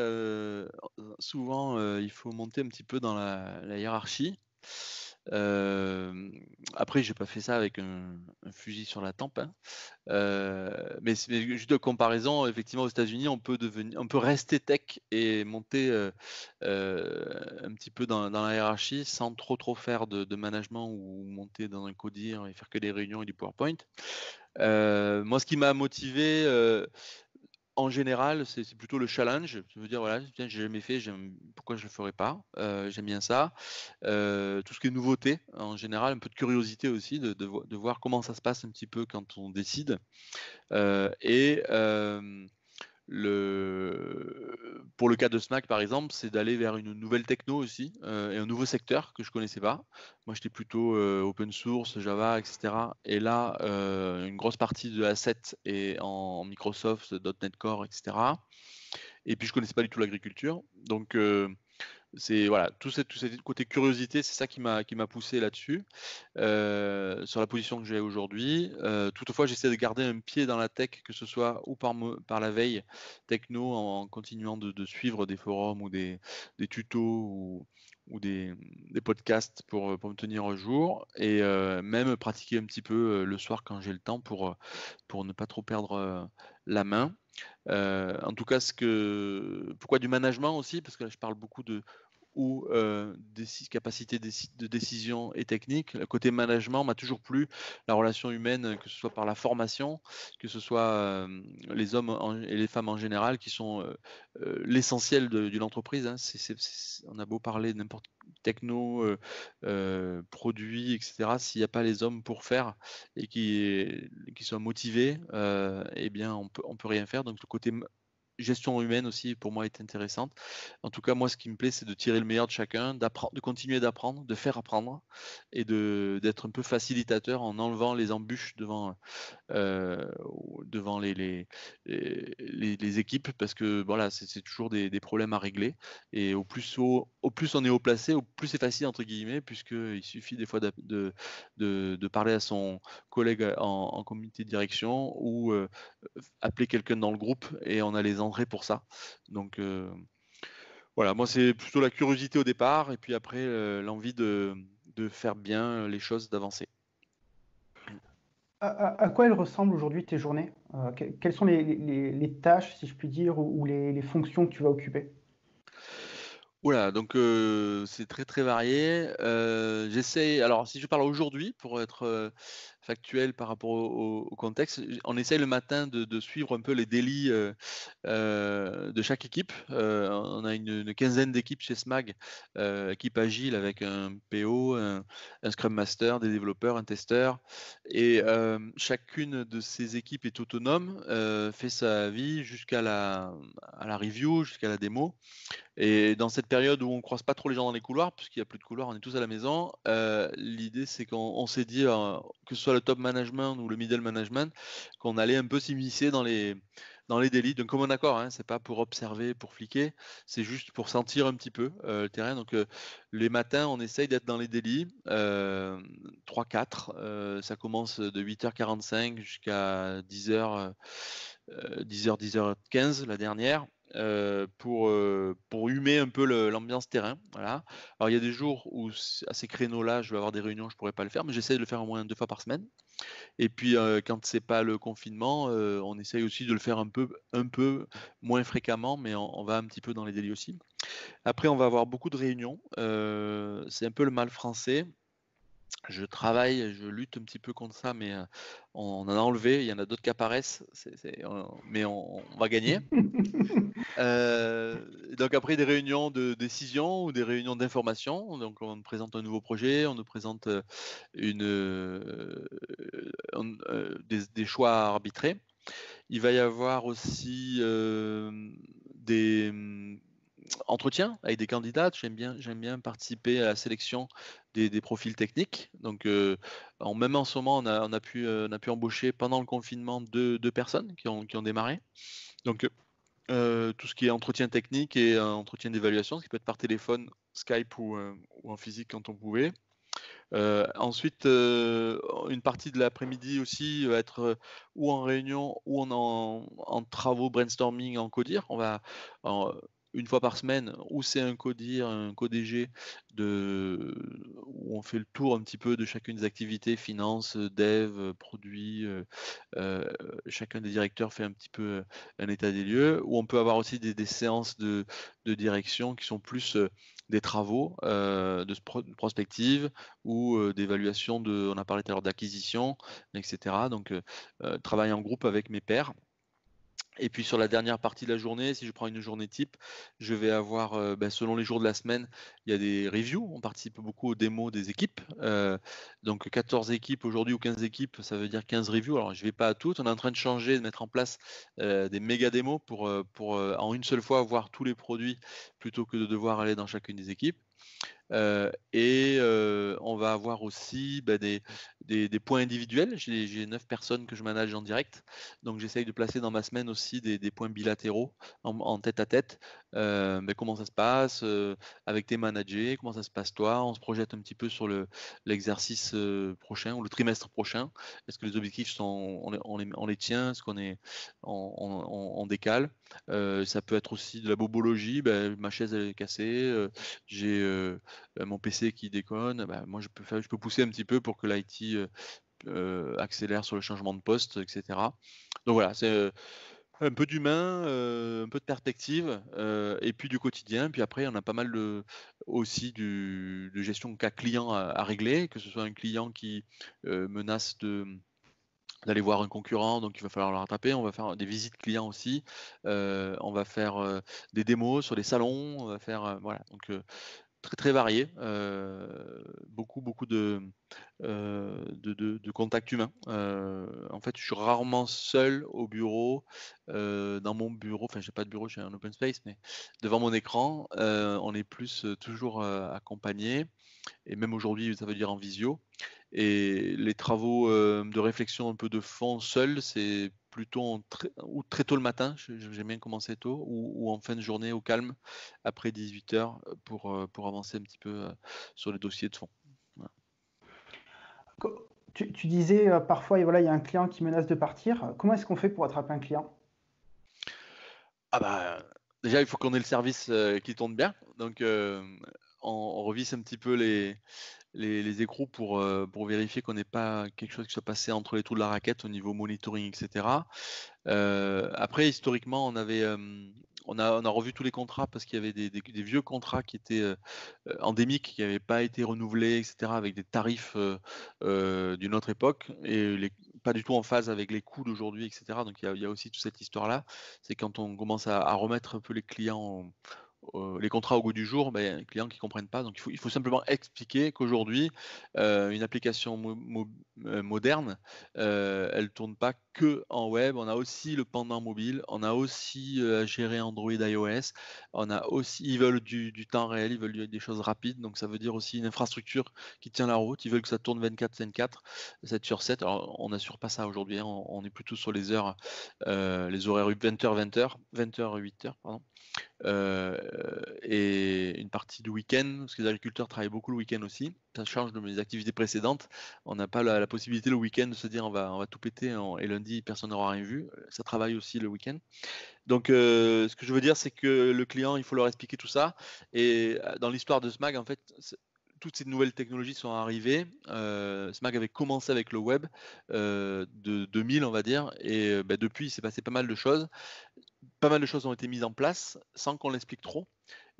souvent, il faut monter un petit peu dans la hiérarchie. Après, j'ai pas fait ça avec un fusil sur la tempe, hein. Mais juste de comparaison, effectivement, aux États-Unis, on peut rester tech et monter un petit peu dans la hiérarchie sans trop faire de management, ou monter dans un codir et faire que des réunions et du PowerPoint. Moi, ce qui m'a motivé, en général, c'est plutôt le challenge. Je veux dire, voilà, tiens, j'ai jamais fait, pourquoi je le ferais pas? J'aime bien ça. Tout ce qui est nouveauté, en général, un peu de curiosité aussi, de voir comment ça se passe un petit peu quand on décide. Et pour le cas de Smack, par exemple, c'est d'aller vers une nouvelle techno aussi, et un nouveau secteur que je connaissais pas. Moi, j'étais plutôt open source, Java, etc. Et là, une grosse partie de l'asset est en Microsoft, .NET Core, etc. Et puis, je connaissais pas du tout l'agriculture. Donc, c'est voilà, tout cet côté curiosité, c'est ça qui m'a poussé là-dessus, sur la position que j'ai aujourd'hui. Toutefois, j'essaie de garder un pied dans la tech, que ce soit ou par la veille techno, en continuant de suivre des forums ou des tutos ou des podcasts pour me tenir au jour, et même pratiquer un petit peu, le soir quand j'ai le temps pour ne pas trop perdre, la main. En tout cas, pourquoi du management aussi? Parce que là, je parle beaucoup capacité de décision et technique. Le côté management m'a toujours plu, la relation humaine, que ce soit par la formation, que ce soit, les hommes et les femmes en général qui sont, l'essentiel d'une entreprise, hein. On a beau parler de n'importe techno, produits et cetera, s'il n'y a pas les hommes pour faire et qui soient motivés, et bien on peut rien faire. Donc le côté gestion humaine aussi, pour moi, est intéressante. En tout cas, moi, ce qui me plaît, c'est de tirer le meilleur de chacun, de continuer d'apprendre, de faire apprendre, et d'être un peu facilitateur en enlevant les embûches devant les équipes, parce que voilà, c'est toujours des problèmes à régler, et au plus on est haut placé, au plus c'est facile entre guillemets, puisqu'il suffit des fois de parler à son collègue en comité de direction, ou appeler quelqu'un dans le groupe, et on a les entrées pour ça. Donc voilà, moi c'est plutôt la curiosité au départ, et puis après l'envie de faire bien les choses, d'avancer. À quoi elles ressemblent aujourd'hui tes journées? Quelles sont les tâches, si je puis dire, ou les fonctions que tu vas occuper? Oula, donc c'est très, très varié. J'essaie, alors si je parle aujourd'hui pour être, factuel par rapport au contexte, on essaye le matin de suivre un peu les dailies, de chaque équipe. On a une quinzaine d'équipes chez SMAG, équipe agile avec un PO, un Scrum Master, des développeurs, un testeur, et chacune de ces équipes est autonome, fait sa vie à la review, jusqu'à la démo. Et dans cette période où on croise pas trop les gens dans les couloirs, puisqu'il y a plus de couloirs, on est tous à la maison, l'idée c'est qu'on s'est dit, que ce soit le top management ou le middle management, qu'on allait un peu s'immiscer dans les délits d'un commun accord, hein. C'est pas pour observer, pour fliquer, c'est juste pour sentir un petit peu, le terrain. Donc les matins, on essaye d'être dans les délits, 3-4, ça commence de 8h45 jusqu'à 10h, 10h, 10h15 la dernière, pour humer un peu l'ambiance terrain, voilà. Alors il y a des jours où à ces créneaux-là, je vais avoir des réunions, je pourrais pas le faire, mais j'essaie de le faire au moins 2 fois par semaine. Et puis, quand c'est pas le confinement, on essaye aussi de le faire un peu moins fréquemment, mais on va un petit peu dans les délits aussi. Après, on va avoir beaucoup de réunions, c'est un peu le mal français. Je travaille, je lutte un petit peu contre ça, mais on en a enlevé. Il y en a d'autres qui apparaissent, mais on va gagner. Donc après, des réunions de décision ou des réunions d'information. Donc on nous présente un nouveau projet, on nous présente, des choix à arbitrer. Il va y avoir aussi, des, entretiens avec des candidates. J'aime bien participer à la sélection des profils techniques. Donc même en ce moment, on a pu embaucher pendant le confinement deux personnes qui ont démarré. Donc tout ce qui est entretien technique et entretien d'évaluation, ce qui peut être par téléphone, Skype ou en physique quand on pouvait. Ensuite, une partie de l'après-midi aussi va être, ou en réunion ou en travaux brainstorming en codir. On va en une fois par semaine, où c'est un codir, un codg où on fait le tour un petit peu de chacune des activités, finance, dev, produits, heu, chacun des directeurs fait un petit peu, un état des lieux. Où on peut avoir aussi des séances de direction qui sont plus, des travaux, de prospective, ou d'évaluation on a parlé tout à l'heure d'acquisition, et cetera. Donc travailler en groupe avec mes pairs. Et puis sur la dernière partie de la journée, si je prends une journée type, je vais avoir, selon les jours de la semaine, il y a des reviews. On participe beaucoup aux démos des équipes. Donc 14 équipes aujourd'hui, ou 15 équipes, ça veut dire 15 reviews. Alors je ne vais pas à toutes. On est en train de changer, de mettre en place des méga démos pour en une seule fois voir tous les produits, plutôt que de devoir aller dans chacune des équipes. Et on va avoir aussi, des points individuels. J'ai 9 personnes que je manage en direct. Donc, j'essaye de placer dans ma semaine aussi des points bilatéraux en tête à tête. Comment ça se passe avec tes managers, comment ça se passe toi? On se projette un petit peu sur l'exercice prochain ou le trimestre prochain. Est-ce que les objectifs on les tient? Est-ce qu'on est, on décale? Ça peut être aussi de la bobologie. Ma chaise elle est cassée. J'ai mon PC qui déconne. Moi, je peux pousser un petit peu pour que l'IT accélère sur le changement de poste, etc. Donc voilà, c'est un peu d'humain, un peu de perspective, et puis du quotidien. Puis après, on a pas mal aussi de gestion de cas client à régler, que ce soit un client qui menace d'aller voir un concurrent, donc il va falloir le rattraper. On va faire des visites clients aussi. On va faire des démos sur les salons. On va faire voilà. Donc très très varié. Beaucoup de contacts humains. En fait, je suis rarement seul au bureau, dans mon bureau. Enfin, j'ai pas de bureau, j'ai un open space, mais devant mon écran, on est plus toujours accompagné. Et même aujourd'hui, ça veut dire en visio. Et les travaux de réflexion un peu de fond seul, c'est plutôt ou très tôt le matin, j'aime bien commencer tôt, ou en fin de journée au calme, après 18h, pour avancer un petit peu sur les dossiers de fond. Voilà. Tu disais parfois, et voilà, il y a un client qui menace de partir. Comment est-ce qu'on fait pour attraper un client? Déjà, il faut qu'on ait le service qui tourne bien. Donc, on revisse un petit peu les écrous pour vérifier qu'on n'ait pas quelque chose qui soit passé entre les trous de la raquette au niveau monitoring, etc. Après, historiquement, on a revu tous les contrats parce qu'il y avait des vieux contrats qui étaient endémiques, qui n'avaient pas été renouvelés, etc., avec des tarifs d'une autre époque et pas du tout en phase avec les coûts d'aujourd'hui, etc. Donc il y a aussi toute cette histoire-là. C'est quand on commence à remettre un peu les clients les contrats au goût du jour, les clients qui ne comprennent pas. Donc il faut simplement expliquer qu'aujourd'hui, une application moderne, elle ne tourne pas que en web. On a aussi le pendant mobile, on a aussi à gérer Android, iOS, ils veulent du temps réel, ils veulent des choses rapides. Donc ça veut dire aussi une infrastructure qui tient la route. Ils veulent que ça tourne 24/24, 7 sur 7. Alors on n'assure pas ça aujourd'hui, hein. On est plutôt sur les heures, les horaires 20h, 20h, 20h, 8h, pardon. Et une partie du week-end, parce que les agriculteurs travaillent beaucoup le week-end aussi. Ça change de mes activités précédentes. On n'a pas la possibilité le week-end de se dire on va tout péter et lundi personne n'aura rien vu. Ça travaille aussi le week-end. Donc ce que je veux dire, c'est que le client, il faut leur expliquer tout ça. Et dans l'histoire de SMAG, en fait, toutes ces nouvelles technologies sont arrivées. SMAG avait commencé avec le web de 2000, on va dire, et depuis, il s'est passé pas mal de choses. Pas mal de choses ont été mises en place sans qu'on l'explique trop.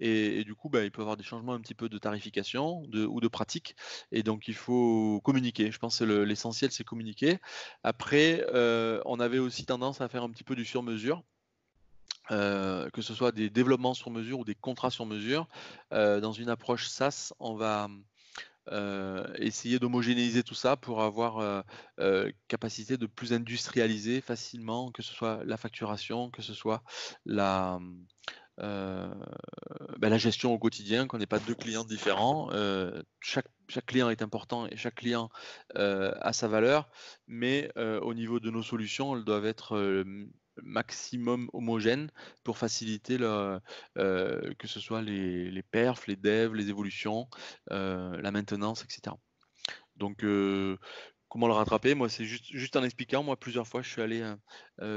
Et du coup, il peut y avoir des changements un petit peu de tarification ou de pratique. Et donc, il faut communiquer. Je pense que l'essentiel, c'est communiquer. Après, on avait aussi tendance à faire un petit peu du sur-mesure. Que ce soit des développements sur mesure ou des contrats sur mesure. Dans une approche SaaS, on va essayer d'homogénéiser tout ça pour avoir capacité de plus industrialiser facilement, que ce soit la facturation, que ce soit la, euh, la gestion au quotidien, qu'on n'ait pas deux clients différents. Chaque client est important et chaque client a sa valeur, mais au niveau de nos solutions, elles doivent être maximum homogènes pour faciliter que ce soit les perfs, les devs, les évolutions, la maintenance, etc. Donc, comment le rattraper? Moi, c'est juste en expliquant. Moi, plusieurs fois, je suis allé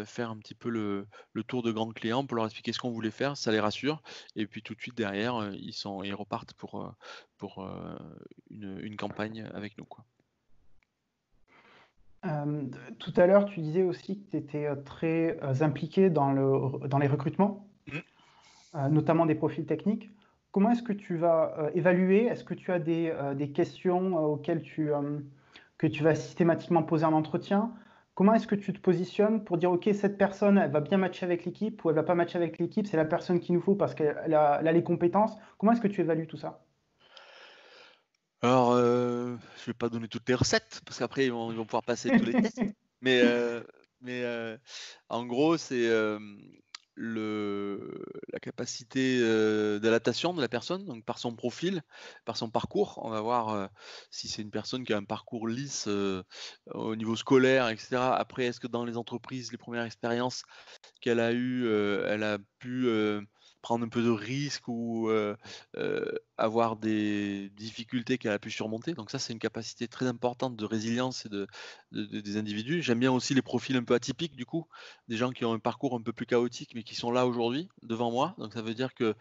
faire un petit peu le tour de grands clients pour leur expliquer ce qu'on voulait faire. Ça les rassure. Et puis tout de suite derrière, ils repartent pour une campagne avec nous, quoi. Tout à l'heure, tu disais aussi que tu étais très impliqué dans les recrutements, notamment des profils techniques. Comment est-ce que tu vas évaluer? Est-ce que tu as des questions auxquelles que tu vas systématiquement poser en entretien? Comment est-ce que tu te positionnes pour dire, OK, cette personne, elle va bien matcher avec l'équipe ou elle va pas matcher avec l'équipe, c'est la personne qu'il nous faut parce qu'elle a les compétences. Comment est-ce que tu évalues tout ça? Alors, je vais pas donner toutes les recettes parce qu'après ils vont pouvoir passer tous les tests. Mais, en gros, c'est la capacité d'adaptation de la personne, donc par son profil, par son parcours. On va voir si c'est une personne qui a un parcours lisse au niveau scolaire, etc. Après, est-ce que dans les entreprises, les premières expériences qu'elle a eues, elle a pu prendre un peu de risques ou avoir des difficultés qu'elle a pu surmonter. Donc ça, c'est une capacité très importante de résilience et des individus. J'aime bien aussi les profils un peu atypiques, du coup, des gens qui ont un parcours un peu plus chaotique, mais qui sont là aujourd'hui, devant moi. Donc ça veut dire que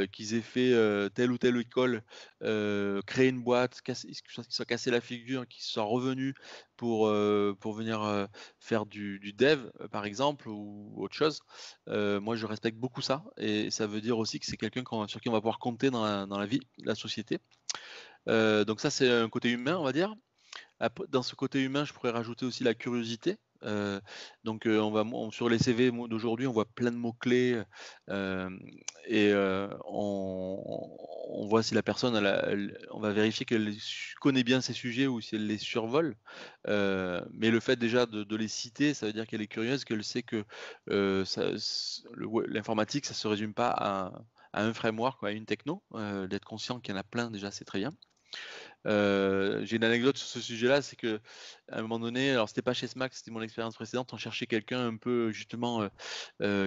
qu'ils aient fait telle ou telle école, créé une boîte, qu'ils se soient cassés la figure, qu'ils soient revenus pour venir faire du dev, par exemple, ou autre chose. Moi, je respecte beaucoup ça, et ça veut dire aussi que c'est quelqu'un sur qui on va pouvoir compter dans la vie, la société. Donc ça, c'est un côté humain, on va dire. Dans ce côté humain, je pourrais rajouter aussi la curiosité. Donc, sur les CV d'aujourd'hui, on voit plein de mots-clés et on voit si la personne, on va vérifier qu'elle connaît bien ces sujets ou si elle les survole. Mais le fait déjà de les citer, ça veut dire qu'elle est curieuse, qu'elle sait que l'informatique, ça ne se résume pas à un framework ou à une techno. D'être conscient qu'il y en a plein, déjà, c'est très bien. J'ai une anecdote sur ce sujet-là, c'est que à un moment donné, alors c'était pas chez SMAC, c'était mon expérience précédente, on cherchait quelqu'un un peu justement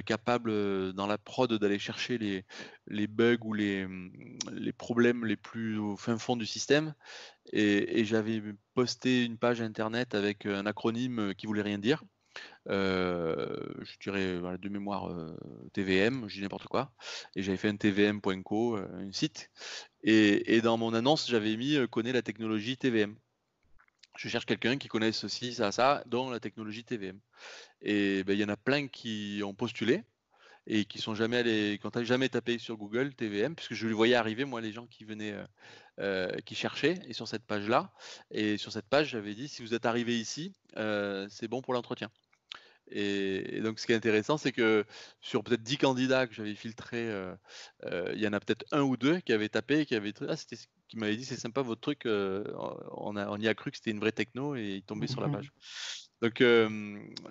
capable dans la prod d'aller chercher les bugs ou les problèmes les plus au fin fond du système. Et j'avais posté une page internet avec un acronyme qui voulait rien dire. Je dirais voilà, de mémoire TVM, je dis n'importe quoi. Et j'avais fait un tvm.co, un site. Et dans mon annonce, j'avais mis connaît la technologie TVM. Je cherche quelqu'un qui connaisse ceci, ça, dont la technologie TVM. Et ben, il y en a plein qui ont postulé et qui sont jamais allés, qui n'ont jamais tapé sur Google TVM, puisque je les voyais arriver, moi, les gens qui venaient, qui cherchaient, et sur cette page-là. Et sur cette page, j'avais dit, si vous êtes arrivé ici, c'est bon pour l'entretien. Et donc, ce qui est intéressant, c'est que sur peut-être 10 candidats que j'avais filtrés, il y en a peut-être un ou deux qui avaient tapé, qui m'avaient dit c'est sympa votre truc, on y a cru que c'était une vraie techno, et ils tombaient sur la page. Donc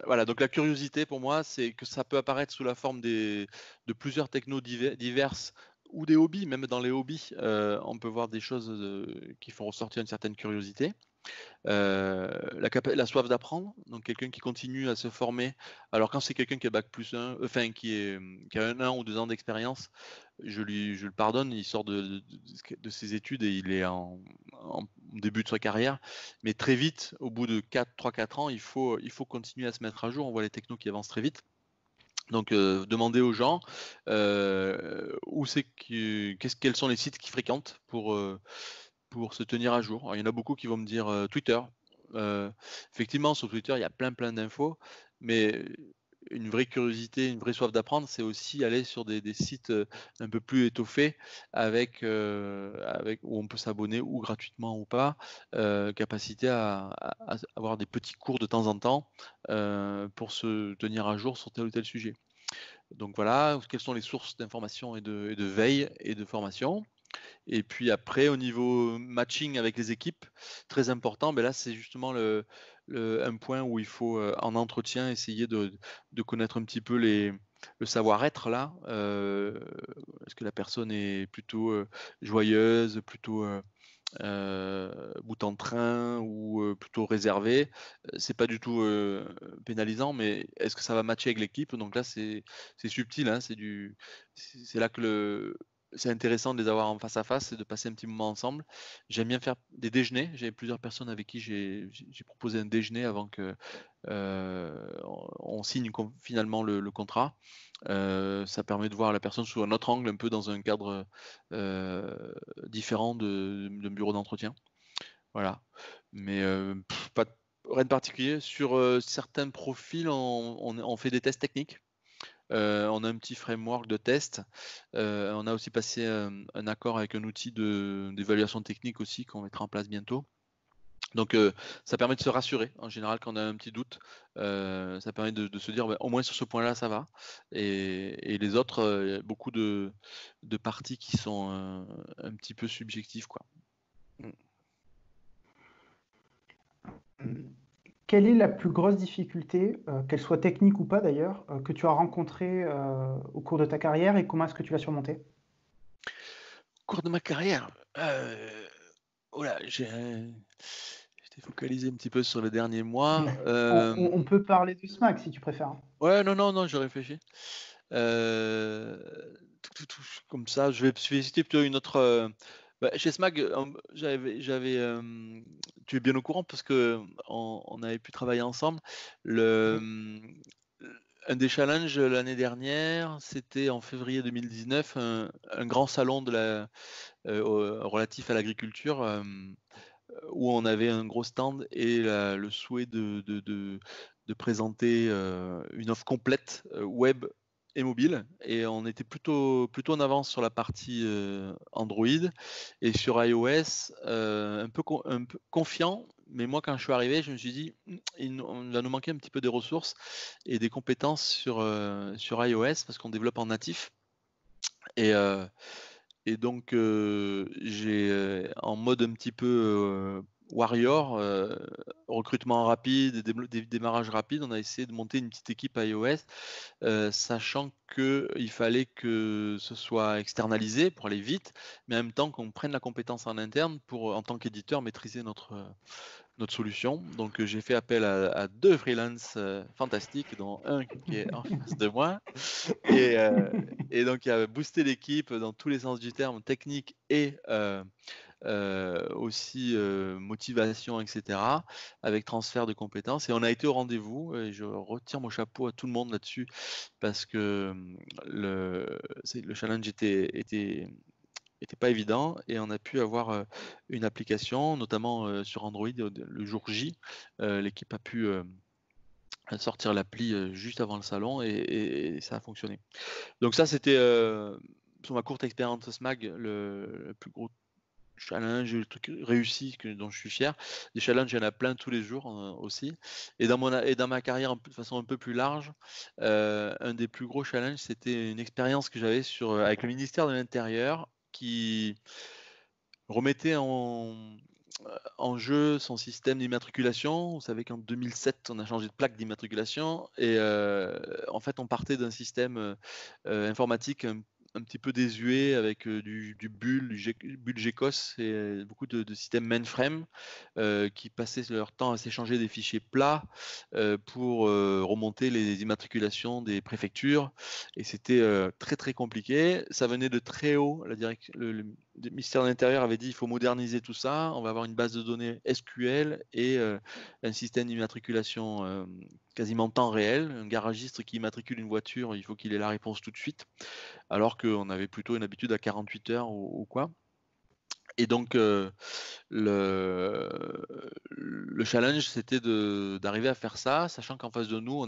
voilà, donc la curiosité pour moi, c'est que ça peut apparaître sous la forme de plusieurs technos diverses ou des hobbies, même dans les hobbies, on peut voir des choses qui font ressortir une certaine curiosité. La soif d'apprendre, donc quelqu'un qui continue à se former. Alors quand c'est quelqu'un qui a bac plus 1, enfin qui a 1 an ou 2 ans d'expérience, je le pardonne, il sort de ses études et il est en début de sa carrière. Mais très vite, au bout de 3-4 ans, il faut continuer à se mettre à jour. On voit les technos qui avancent très vite. Donc demander aux gens quels sont les sites qu'ils fréquentent pour se tenir à jour. Alors, il y en a beaucoup qui vont me dire Twitter. Effectivement, sur Twitter, il y a plein d'infos, mais une vraie curiosité, une vraie soif d'apprendre, c'est aussi aller sur des sites un peu plus étoffés avec où on peut s'abonner ou gratuitement ou pas, capacité à avoir des petits cours de temps en temps pour se tenir à jour sur tel ou tel sujet. Donc voilà, quelles sont les sources d'information et de veille et de formation. Et puis après, au niveau matching avec les équipes, très important, ben là, c'est justement un point où il faut, en entretien, essayer de connaître un petit peu le savoir-être là. Est-ce que la personne est plutôt joyeuse, plutôt bout en train ou plutôt réservée? C'est pas du tout pénalisant, mais est-ce que ça va matcher avec l'équipe? Donc là, c'est subtil, hein, c'est là que c'est intéressant de les avoir en face à face et de passer un petit moment ensemble. J'aime bien faire des déjeuners. J'avais plusieurs personnes avec qui j'ai proposé un déjeuner avant que on signe finalement le contrat. Ça permet de voir la personne sous un autre angle, un peu dans un cadre différent d'un bureau d'entretien. Voilà. Mais rien de particulier. Sur certains profils, on fait des tests techniques. On a un petit framework de test. On a aussi passé un accord avec un outil d'évaluation technique aussi qu'on mettra en place bientôt. Donc ça permet de se rassurer en général quand on a un petit doute. Ça permet de se dire au moins sur ce point-là ça va. Et les autres, il y a beaucoup de parties qui sont un petit peu subjectives, quoi. quelle est la plus grosse difficulté, qu'elle soit technique ou pas d'ailleurs, que tu as rencontrée, au cours de ta carrière et comment est-ce que tu l'as surmontée? Au cours de ma carrière, oh là, j'étais focalisé un petit peu sur les derniers mois. On peut parler du SMAC si tu préfères. Ouais, non, non, non, je réfléchis. Comme ça, je vais citer plutôt une autre, chez SMAG, tu es bien au courant parce qu'on avait pu travailler ensemble. Le, Oui. un des challenges l'année dernière, c'était en février 2019, un grand salon relatif à l'agriculture, où on avait un gros stand et le souhait de présenter une offre complète web et mobile. Et on était plutôt en avance sur la partie Android et sur iOS, un peu confiant. Mais moi, quand je suis arrivé, je me suis dit, on va nous manquer un petit peu des ressources et des compétences sur iOS parce qu'on développe en natif. Et, euh, et donc, j'ai, en mode un petit peu warrior, recrutement rapide et démarrage rapide, on a essayé de monter une petite équipe iOS, sachant qu'il fallait que ce soit externalisé pour aller vite, mais en même temps qu'on prenne la compétence en interne pour, en tant qu'éditeur, maîtriser notre solution. Donc, j'ai fait appel à 2 freelances fantastiques, dont un qui est en face de moi. Et, et donc, il a boosté l'équipe dans tous les sens du terme, technique et aussi motivation, etc., avec transfert de compétences. Et on a été au rendez-vous. Et je retire mon chapeau à tout le monde là-dessus parce que le challenge était pas évident et on a pu avoir une application, notamment sur Android le jour J. L'équipe a pu sortir l'appli juste avant le salon et ça a fonctionné. Donc ça, c'était sur ma courte expérience SMAG, le plus gros challenge, le truc réussi dont je suis fier. Des challenges, il y en a plein tous les jours aussi. Et dans ma carrière, de façon un peu plus large, un des plus gros challenges, c'était une expérience que j'avais avec le ministère de l'Intérieur qui remettait en jeu son système d'immatriculation. Vous savez qu'en 2007, on a changé de plaque d'immatriculation et en fait, on partait d'un système informatique un petit peu désuet avec du bull, bull GECOS et beaucoup de systèmes mainframe qui passaient leur temps à s'échanger des fichiers plats pour remonter les immatriculations des préfectures. Et c'était très très compliqué. Ça venait de très haut. Le ministère de l'Intérieur avait dit il faut moderniser tout ça. On va avoir une base de données SQL et un système d'immatriculation quasiment temps réel. Un garagiste qui immatricule une voiture, il faut qu'il ait la réponse tout de suite, alors qu'on avait plutôt une habitude à 48 heures ou quoi. Et donc, le, le challenge, c'était d'arriver à faire ça, sachant qu'en face de nous,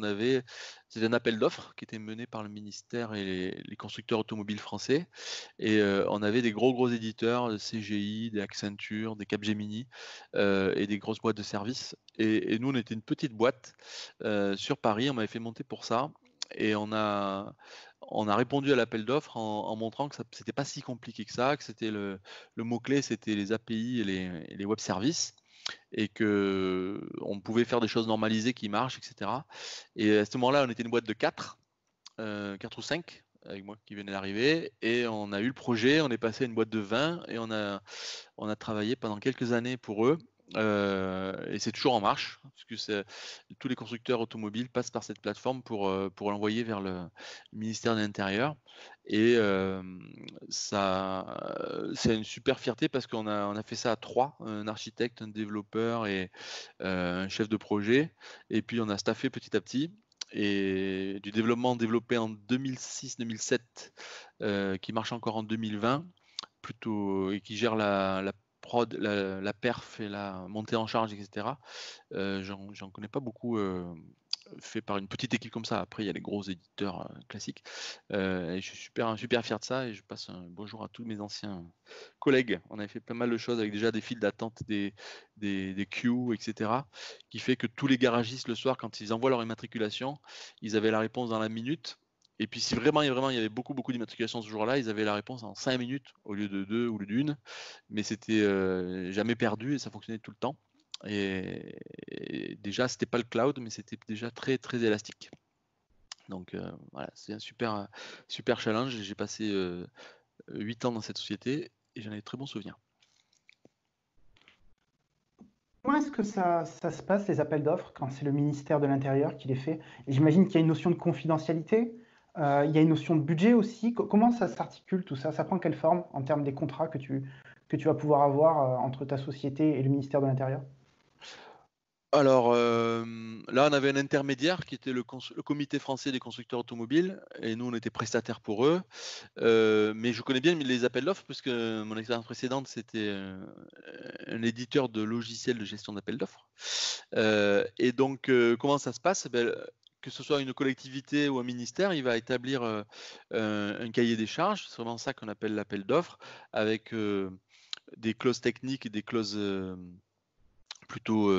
c'était un appel d'offres qui était mené par le ministère et les constructeurs automobiles français. Et on avait des gros éditeurs, de CGI, des Accenture, des Capgemini et des grosses boîtes de services. Et nous, on était une petite boîte sur Paris. On m'avait fait monter pour ça. Et on a répondu à l'appel d'offres en montrant que c'était pas si compliqué que ça, que c'était le mot-clé, c'était les API et les web services, et que on pouvait faire des choses normalisées qui marchent, etc. Et à ce moment-là, on était une boîte de 4 ou 5, avec moi qui venait d'arriver, et on a eu le projet, on est passé à une boîte de 20, et on a travaillé pendant quelques années pour eux. Et c'est toujours en marche, puisque tous les constructeurs automobiles passent par cette plateforme pour l'envoyer vers le ministère de l'Intérieur. Et c'est une super fierté parce on a fait ça à 3, un architecte, un développeur et un chef de projet. Et puis on a staffé petit à petit. Et du développement développé en 2006-2007, qui marche encore en 2020, plutôt, et qui gère la prod, la perf et la montée en charge, etc. J'en connais pas beaucoup fait par une petite équipe comme ça. Après, il y a les gros éditeurs classiques. Et je suis super fier de ça et je passe un bonjour à tous mes anciens collègues. On avait fait pas mal de choses avec déjà des files d'attente, des queues, etc. Qui fait que tous les garagistes le soir, quand ils envoient leur immatriculation, ils avaient la réponse dans la minute. Et puis si vraiment il y avait beaucoup d'immatriculations ce jour-là, ils avaient la réponse en 5 minutes au lieu de 2 ou d'une. Mais c'était jamais perdu et ça fonctionnait tout le temps. Et déjà, c'était pas le cloud, mais c'était déjà très, très élastique. Donc voilà, c'est un super, super challenge. J'ai passé 8 ans dans cette société et j'en ai de très bons souvenirs. Comment est-ce que ça se passe, les appels d'offres, quand c'est le ministère de l'Intérieur qui les fait? Et j'imagine qu'il y a une notion de confidentialité, il y a une notion de budget aussi. Comment ça s'articule tout ça? Ça prend quelle forme en termes des contrats que tu vas pouvoir avoir entre ta société et le ministère de l'Intérieur? Alors là, on avait un intermédiaire qui était le comité français des constructeurs automobiles et nous, on était prestataires pour eux. Mais je connais bien les appels d'offres puisque mon expérience précédente, c'était un éditeur de logiciels de gestion d'appels d'offres. Et donc, comment ça se passe? Que ce soit une collectivité ou un ministère, il va établir un cahier des charges. C'est vraiment ça qu'on appelle l'appel d'offres, avec des clauses techniques et des clauses plutôt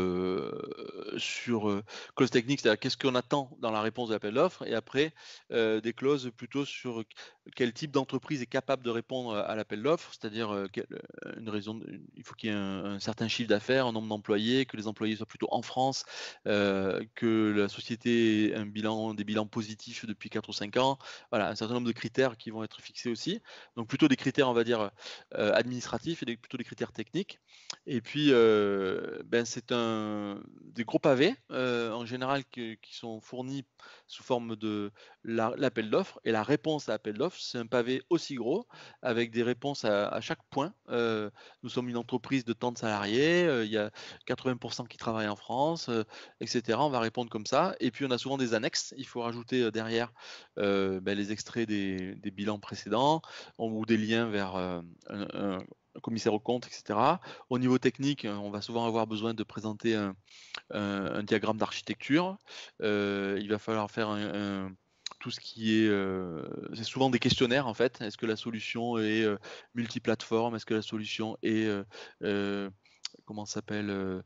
sur clauses techniques, c'est-à-dire qu'est-ce qu'on attend dans la réponse de l'appel d'offres, et après des clauses plutôt sur quel type d'entreprise est capable de répondre à l'appel d'offres, c'est-à-dire il faut qu'il y ait un certain chiffre d'affaires, un nombre d'employés, que les employés soient plutôt en France, que la société ait des bilans positifs depuis 4 ou 5 ans, voilà, un certain nombre de critères qui vont être fixés aussi. Donc plutôt des critères, on va dire, administratifs et plutôt des critères techniques. Et puis, c'est des gros pavés, en général qui sont fournis sous forme de l'appel d'offres, et la réponse à l'appel d'offres, c'est un pavé aussi gros avec des réponses à chaque point. Nous sommes une entreprise de tant de salariés, il y a 80 qui travaillent en France, et cetera. On va répondre comme ça, et puis on a souvent des annexes. Il faut rajouter, derrière, les extraits des bilans précédents ou des liens vers, un commissaire aux comptes, et cetera. Au niveau technique, on va souvent avoir besoin de présenter un diagramme d'architecture. Il va falloir faire tout ce qui est, c'est souvent des questionnaires en fait. Est-ce que la solution est multiplateforme? Est-ce que la solution est comment ça s'appelle,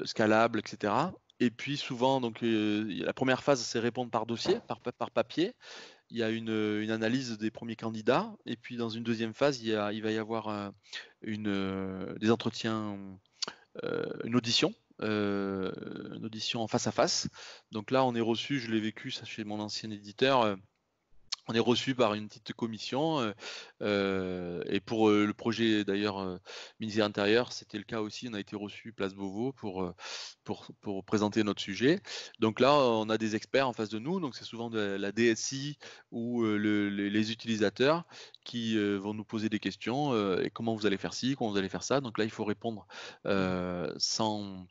scalable, etc. Et puis souvent, donc, la première phase, c'est répondre par dossier, par papier. Il y a une analyse des premiers candidats, et puis dans une deuxième phase, il va y avoir des entretiens, une audition en face à face. Donc là, on est reçu, je l'ai vécu ça chez mon ancien éditeur. On est reçu par une petite commission, et pour le projet d'ailleurs, ministère intérieur, c'était le cas aussi. On a été reçu place Beauvau pour présenter notre sujet. Donc là, on a des experts en face de nous. Donc c'est souvent de la DSI ou les utilisateurs qui vont nous poser des questions. Et comment vous allez faire ci, comment vous allez faire ça. Donc là, il faut répondre sans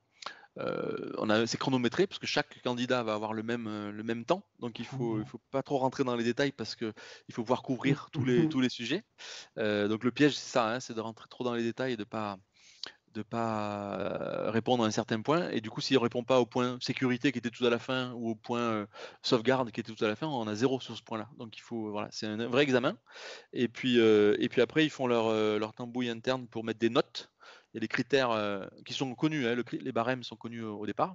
c'est chronométré parce que chaque candidat va avoir le même temps, donc il faut pas trop rentrer dans les détails parce que il faut pouvoir couvrir tous les sujets. Donc le piège, c'est ça, hein, c'est de rentrer trop dans les détails et de pas répondre à un certain point. Et du coup, s'il répond pas au point sécurité qui était tout à la fin ou au point sauvegarde qui était tout à la fin, on a 0 sur ce point-là. Donc il faut, voilà, c'est un vrai examen. Et puis après, ils font leur tambouille interne pour mettre des notes. Il y a des critères qui sont connus, hein, les barèmes sont connus au départ.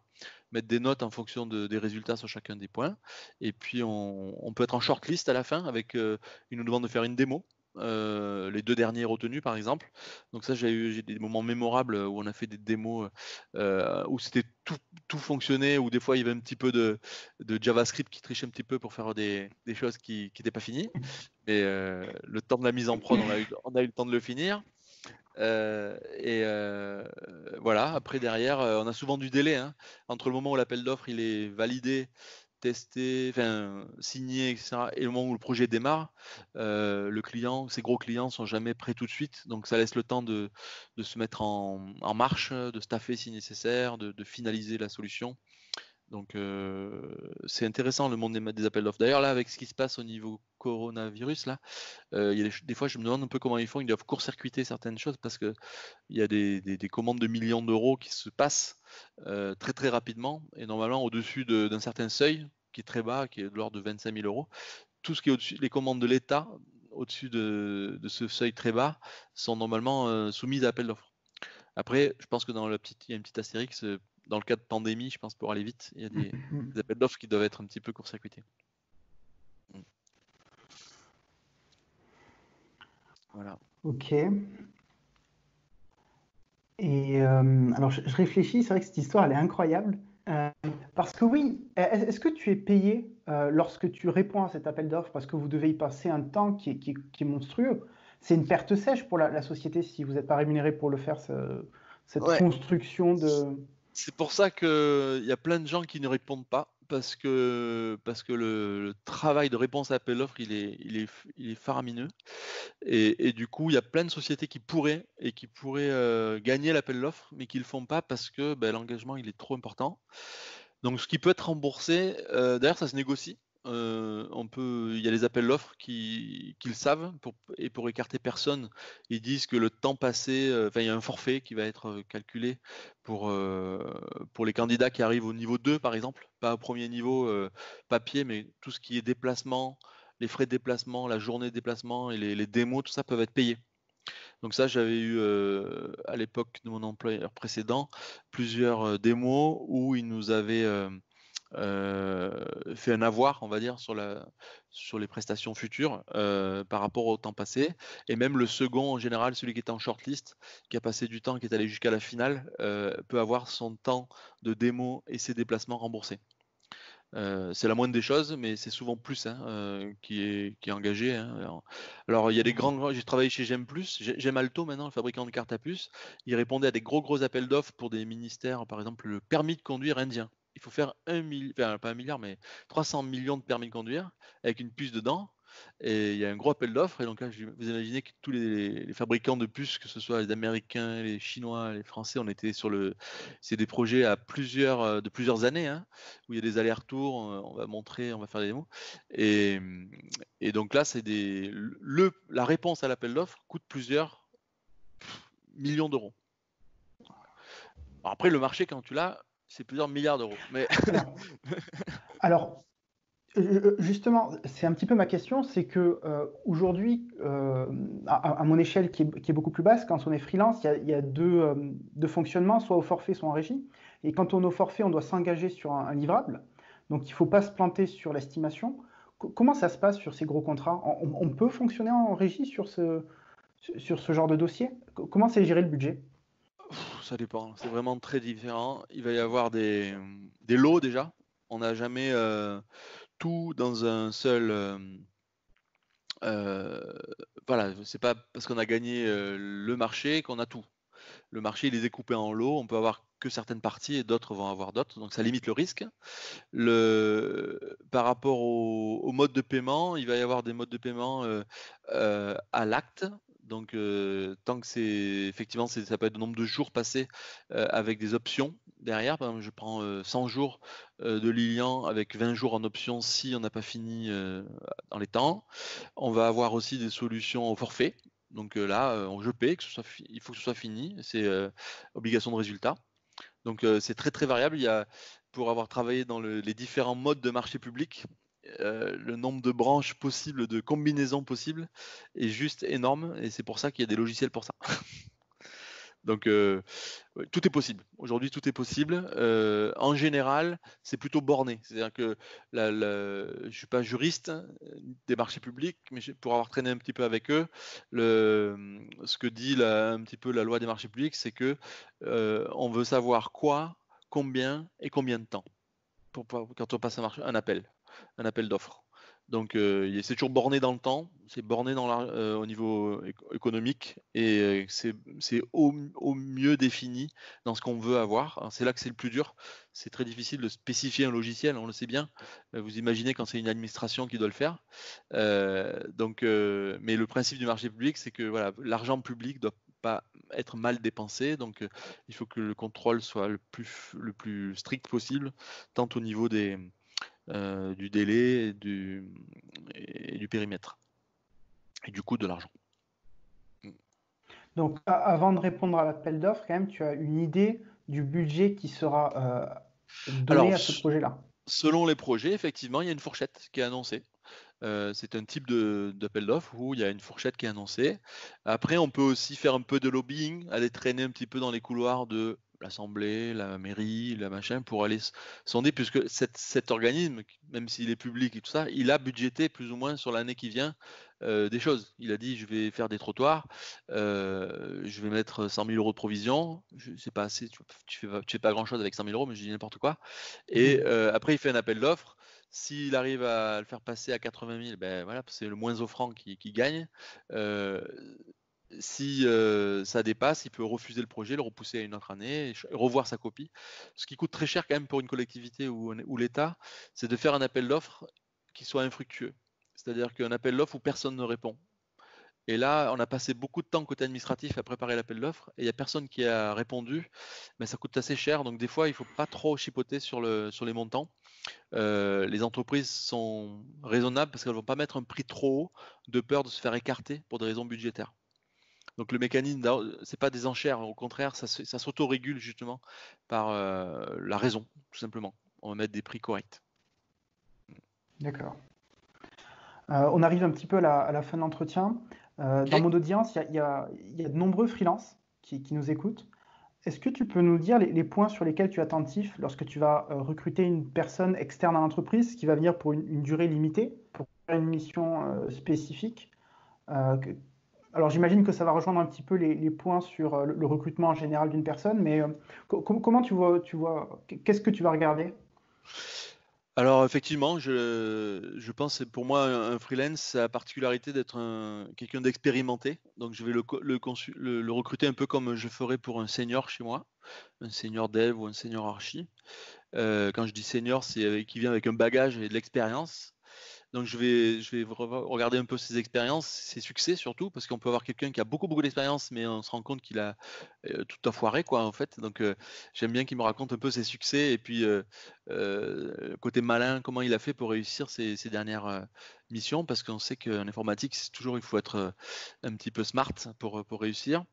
Mettre des notes en fonction des résultats sur chacun des points. Et puis on peut être en shortlist à la fin avec, ils nous demandent de faire une démo. Les 2 derniers retenus par exemple. Donc ça, j'ai des moments mémorables où on a fait des démos où c'était tout fonctionnait, où des fois il y avait un petit peu de JavaScript qui trichait un petit peu pour faire des choses qui n'étaient pas finies. Mais le temps de la mise en prod, on a eu le temps de le finir. Voilà, après derrière, on a souvent du délai, hein, entre le moment où l'appel d'offres il est validé, testé, enfin signé, etc., et le moment où le projet démarre. Ces gros clients sont jamais prêts tout de suite, donc ça laisse le temps de se mettre en marche, de staffer si nécessaire, de finaliser la solution. Donc c'est intéressant le monde des appels d'offres. D'ailleurs là, avec ce qui se passe au niveau coronavirus là, il y a des fois je me demande un peu comment ils font. Ils doivent court-circuiter certaines choses parce que il y a des commandes de millions d'euros qui se passent très très rapidement, et normalement au-dessus d'un certain seuil qui est très bas, qui est de l'ordre de 25 000 euros. Tout ce qui est au-dessus, les commandes de l'État au-dessus de ce seuil très bas sont normalement soumises à appel d'offres. Après, je pense que il y a une petite astérix. Dans le cas de pandémie, je pense pour aller vite, il y a des appels d'offres qui doivent être un petit peu court-circuités. Voilà. Ok. Et alors, je réfléchis, c'est vrai que cette histoire, elle est incroyable. Euh, Parce que oui, est-ce que tu es payé lorsque tu réponds à cet appel d'offres parce que vous devez y passer un temps qui est monstrueux? C'est une perte sèche pour la société si vous n'êtes pas rémunéré pour le faire, cette Ouais, construction de... c'est pour ça qu'il y a plein de gens qui ne répondent pas parce que le travail de réponse à appel d'offres, il est faramineux et du coup, il y a plein de sociétés qui pourraient gagner l'appel d'offres, mais qui le font pas parce que, l'engagement, il est trop important. Donc ce qui peut être remboursé, d'ailleurs ça se négocie. Il y a les appels d'offres qui le savent pour écarter personne, ils disent que le temps passé, enfin il y a un forfait qui va être, calculé pour les candidats qui arrivent au niveau 2 par exemple, pas au premier niveau, papier, mais tout ce qui est déplacement, les frais de déplacement, la journée de déplacement et les démos, tout ça peuvent être payés. Donc ça, j'avais eu, à l'époque de mon employeur précédent, plusieurs, démos où ils nous avaient, fait un avoir, on va dire, sur les prestations futures, par rapport au temps passé. Et même le second, en général, celui qui était en shortlist, qui a passé du temps, qui est allé jusqu'à la finale, peut avoir son temps de démo et ses déplacements remboursés. C'est la moindre des choses, mais c'est souvent plus, hein, qui est engagé, hein. Alors il y a des grands j'ai travaillé chez GEM+, Gemalto maintenant, le fabricant de cartes à puce. Ils répondaient à des gros appels d'offres pour des ministères, par exemple le permis de conduire indien. Il faut faire enfin pas 1 milliard, mais 300 millions de permis de conduire avec une puce dedans et il y a un gros appel d'offres et donc là, vous imaginez que tous les fabricants de puces, que ce soit les Américains, les Chinois, les Français, on était c'est des projets de plusieurs années, hein, où il y a des allers-retours, on va montrer, on va faire des démos. Et, et donc là, la réponse à l'appel d'offres coûte plusieurs millions d'euros. Alors après, le marché, quand tu l'as, c'est plusieurs milliards d'euros. Mais Alors, alors, justement, c'est un petit peu ma question, c'est que aujourd'hui, à mon échelle qui est beaucoup plus basse, quand on est freelance, il y a deux fonctionnements, soit au forfait, soit en régie. Et quand on est au forfait, on doit s'engager sur un livrable. Donc il ne faut pas se planter sur l'estimation. Comment ça se passe sur ces gros contrats? On peut fonctionner en régie sur ce genre de dossier? Comment c'est géré le budget? ça dépend, c'est vraiment très différent. Il va y avoir des lots déjà. On n'a jamais tout dans un seul. Voilà, c'est pas parce qu'on a gagné le marché qu'on a tout. Le marché, il est découpé en lots, on peut avoir que certaines parties et d'autres vont avoir d'autres, donc ça limite le risque. Par rapport au mode de paiement, il va y avoir des modes de paiement à l'acte. Donc, tant que effectivement, ça peut être le nombre de jours passés avec des options derrière. Par exemple, je prends 100 jours de Lilian avec 20 jours en option si on n'a pas fini dans les temps. On va avoir aussi des solutions au forfait. Donc là, je paie, il faut que ce soit fini. C'est obligation de résultat. Donc c'est très très variable. Pour avoir travaillé dans les différents modes de marché public, le nombre de branches possibles, de combinaisons possibles est juste énorme et c'est pour ça qu'il y a des logiciels pour ça. Donc ouais, tout est possible. Aujourd'hui, tout est possible. En général, c'est plutôt borné. C'est-à-dire que je ne suis pas juriste des marchés publics, mais pour avoir traîné un petit peu avec eux, ce que dit un petit peu la loi des marchés publics, c'est que on veut savoir quoi, combien et combien de temps quand on passe un appel d'offres. Donc c'est toujours borné dans le temps, c'est borné au niveau économique et c'est au mieux défini dans ce qu'on veut avoir. Alors, c'est là que c'est le plus dur. C'est très difficile de spécifier un logiciel, on le sait bien. Vous imaginez quand c'est une administration qui doit le faire. Mais le principe du marché public, c'est que voilà, l'argent public doit pas être mal dépensé, donc il faut que le contrôle soit le plus strict possible, tant au niveau du délai et du périmètre, et du coût de l'argent. Donc, avant de répondre à l'appel d'offres, quand même, tu as une idée du budget qui sera donné Alors, à ce projet-là. selon les projets, effectivement, il y a une fourchette qui est annoncée. C'est un type d'appel d'offres où il y a une fourchette qui est annoncée. Après, on peut aussi faire un peu de lobbying, aller traîner un petit peu dans les couloirs de l'Assemblée, la mairie, la machin, pour aller sonder, puisque cet organisme, même s'il est public et tout ça, il a budgété plus ou moins sur l'année qui vient des choses. Il a dit, je vais faire des trottoirs, je vais mettre 100 000 euros de provision. C'est pas assez, tu fais pas grand-chose avec 100 000 euros, mais je dis n'importe quoi. Et après, il fait un appel d'offres. S'il arrive à le faire passer à 80 000, ben voilà, c'est le moins offrant qui gagne. Euh, si ça dépasse, il peut refuser le projet, le repousser à une autre année, et revoir sa copie. Ce qui coûte très cher quand même pour une collectivité ou l'État, c'est de faire un appel d'offres qui soit infructueux. C'est-à-dire qu'un appel d'offres où personne ne répond. Et là, on a passé beaucoup de temps côté administratif à préparer l'appel d'offres et il n'y a personne qui a répondu, mais ça coûte assez cher. Donc des fois, il ne faut pas trop chipoter sur les montants. Les entreprises sont raisonnables parce qu'elles ne vont pas mettre un prix trop haut de peur de se faire écarter pour des raisons budgétaires. Donc le mécanisme, c'est pas des enchères, au contraire, ça s'autorégule justement par la raison, tout simplement. On va mettre des prix corrects. D'accord. On arrive un petit peu à la fin de l'entretien. Dans Ok. mon audience, il y a de nombreux freelances qui nous écoutent. Est-ce que tu peux nous dire les points sur lesquels tu es attentif lorsque tu vas recruter une personne externe à l'entreprise qui va venir pour une durée limitée, pour faire une mission spécifique? Euh, que- Alors j'imagine que ça va rejoindre un petit peu les points sur le recrutement en général d'une personne, mais comment qu'est-ce que tu vas regarder? Alors effectivement, je pense que pour moi un freelance, ça a la particularité d'être quelqu'un d'expérimenté. Donc je vais le recruter un peu comme je ferais pour un senior chez moi, un senior dev ou un senior archi. Quand je dis senior, c'est qui vient avec un bagage et de l'expérience. Donc je vais regarder un peu ses expériences, ses succès surtout, parce qu'on peut avoir quelqu'un qui a beaucoup d'expérience, mais on se rend compte qu'il a tout à foiré quoi en fait. Donc j'aime bien qu'il me raconte un peu ses succès et puis côté malin, comment il a fait pour réussir ses dernières missions, parce qu'on sait qu'en informatique, c'est toujours il faut être un petit peu smart pour réussir.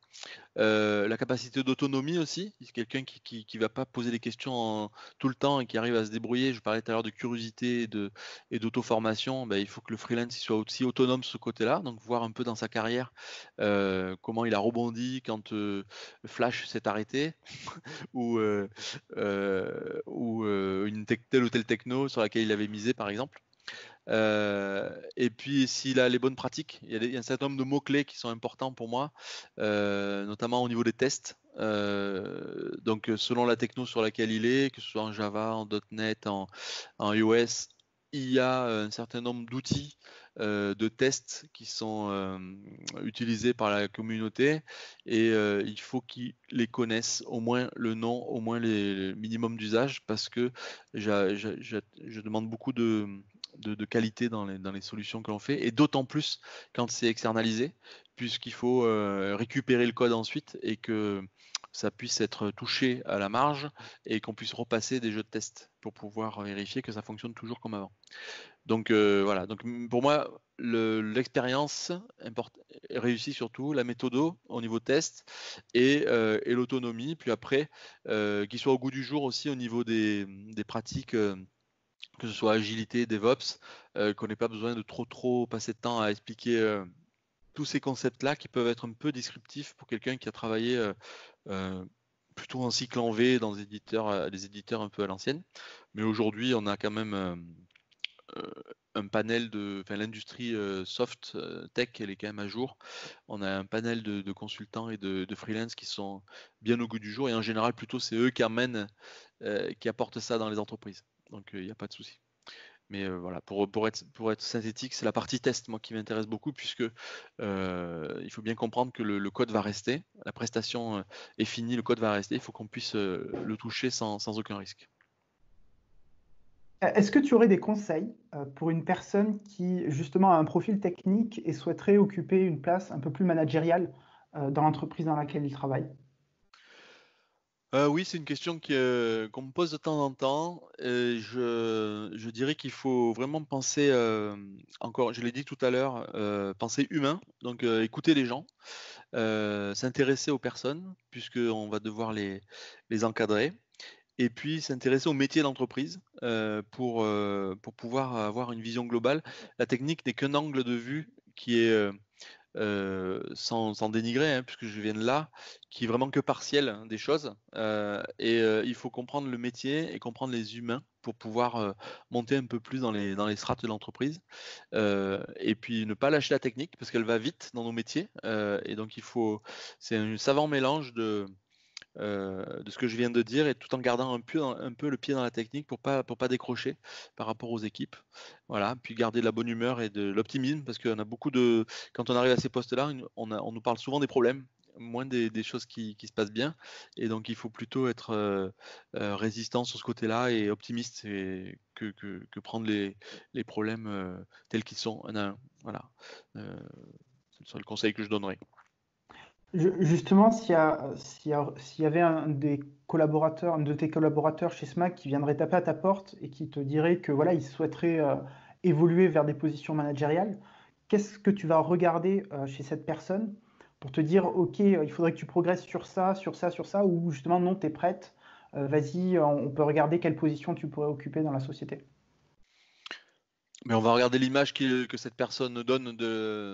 La capacité d'autonomie aussi, c'est quelqu'un qui va pas poser des questions tout le temps et qui arrive à se débrouiller. Je parlais tout à l'heure de curiosité et d'auto-formation. Ben, il faut que le freelance il soit aussi autonome de ce côté-là, donc voir un peu dans sa carrière comment il a rebondi quand Flash s'est arrêté ou telle ou telle techno sur laquelle il avait misé par exemple. Et puis s'il a les bonnes pratiques, il y a un certain nombre de mots-clés qui sont importants pour moi, notamment au niveau des tests. Donc selon la techno sur laquelle il est, que ce soit en Java, en .NET, en iOS, il y a un certain nombre d'outils de tests qui sont utilisés par la communauté et il faut qu'ils les connaissent, au moins le nom, au moins les minimums d'usage, parce que je demande beaucoup de qualité dans les solutions que l'on fait, et d'autant plus quand c'est externalisé, puisqu'il faut récupérer le code ensuite et que ça puisse être touché à la marge et qu'on puisse repasser des jeux de test pour pouvoir vérifier que ça fonctionne toujours comme avant. Donc voilà, donc pour moi, l'expérience réussit surtout, la méthodo au niveau test et l'autonomie, puis après, qu'il soit au goût du jour aussi au niveau des pratiques que ce soit agilité, DevOps, qu'on n'ait pas besoin de trop passer de temps à expliquer tous ces concepts-là qui peuvent être un peu descriptifs pour quelqu'un qui a travaillé euh, plutôt en cycle en V dans des éditeurs un peu à l'ancienne. Mais aujourd'hui, on a quand même euh, un panel enfin l'industrie soft tech, elle est quand même à jour. On a un panel de consultants et de freelance qui sont bien au goût du jour et en général plutôt c'est eux qui qui apportent ça dans les entreprises. Donc il n'y a pas de souci. Mais voilà, pour être synthétique, c'est la partie test, moi, qui m'intéresse beaucoup, puisque il faut bien comprendre que le code va rester, la prestation est finie, le code va rester, il faut qu'on puisse le toucher sans aucun risque. Est-ce que tu aurais des conseils pour une personne qui justement a un profil technique et souhaiterait occuper une place un peu plus managériale dans l'entreprise dans laquelle il travaille? Oui, c'est une question qu'on me pose de temps en temps. Je dirais qu'il faut vraiment penser, encore, je l'ai dit tout à l'heure, penser humain, donc écouter les gens, s'intéresser aux personnes, puisqu'on va devoir les encadrer. Et puis s'intéresser au métier d'entreprise pour pouvoir avoir une vision globale. La technique n'est qu'un angle de vue qui est sans dénigrer, hein, puisque je viens de là, qui est vraiment que partiel, hein, des choses. Il faut comprendre le métier et comprendre les humains pour pouvoir monter un peu plus dans les strates de l'entreprise. Et puis ne pas lâcher la technique parce qu'elle va vite dans nos métiers. Et donc c'est un savant mélange de ce que je viens de dire et tout en gardant un peu le pied dans la technique pour pas décrocher par rapport aux équipes. Voilà, puis garder de la bonne humeur et de l'optimisme parce qu'on a beaucoup de quand on arrive à ces postes-là, on nous parle souvent des problèmes, moins des choses qui se passent bien et donc il faut plutôt être, résistant sur ce côté-là et optimiste que prendre les problèmes, tels qu'ils sont, un à un. Voilà, c'est le seul conseil que je donnerais. Justement, s'il y avait un des collaborateurs, un de tes collaborateurs chez SMAC qui viendrait taper à ta porte et qui te dirait que voilà, il souhaiterait évoluer vers des positions managériales, qu'est-ce que tu vas regarder chez cette personne pour te dire, OK, il faudrait que tu progresses sur ça, sur ça, sur ça, ou justement, non, tu es prête, vas-y, on peut regarder quelle position tu pourrais occuper dans la société. Mais on va regarder l'image que cette personne donne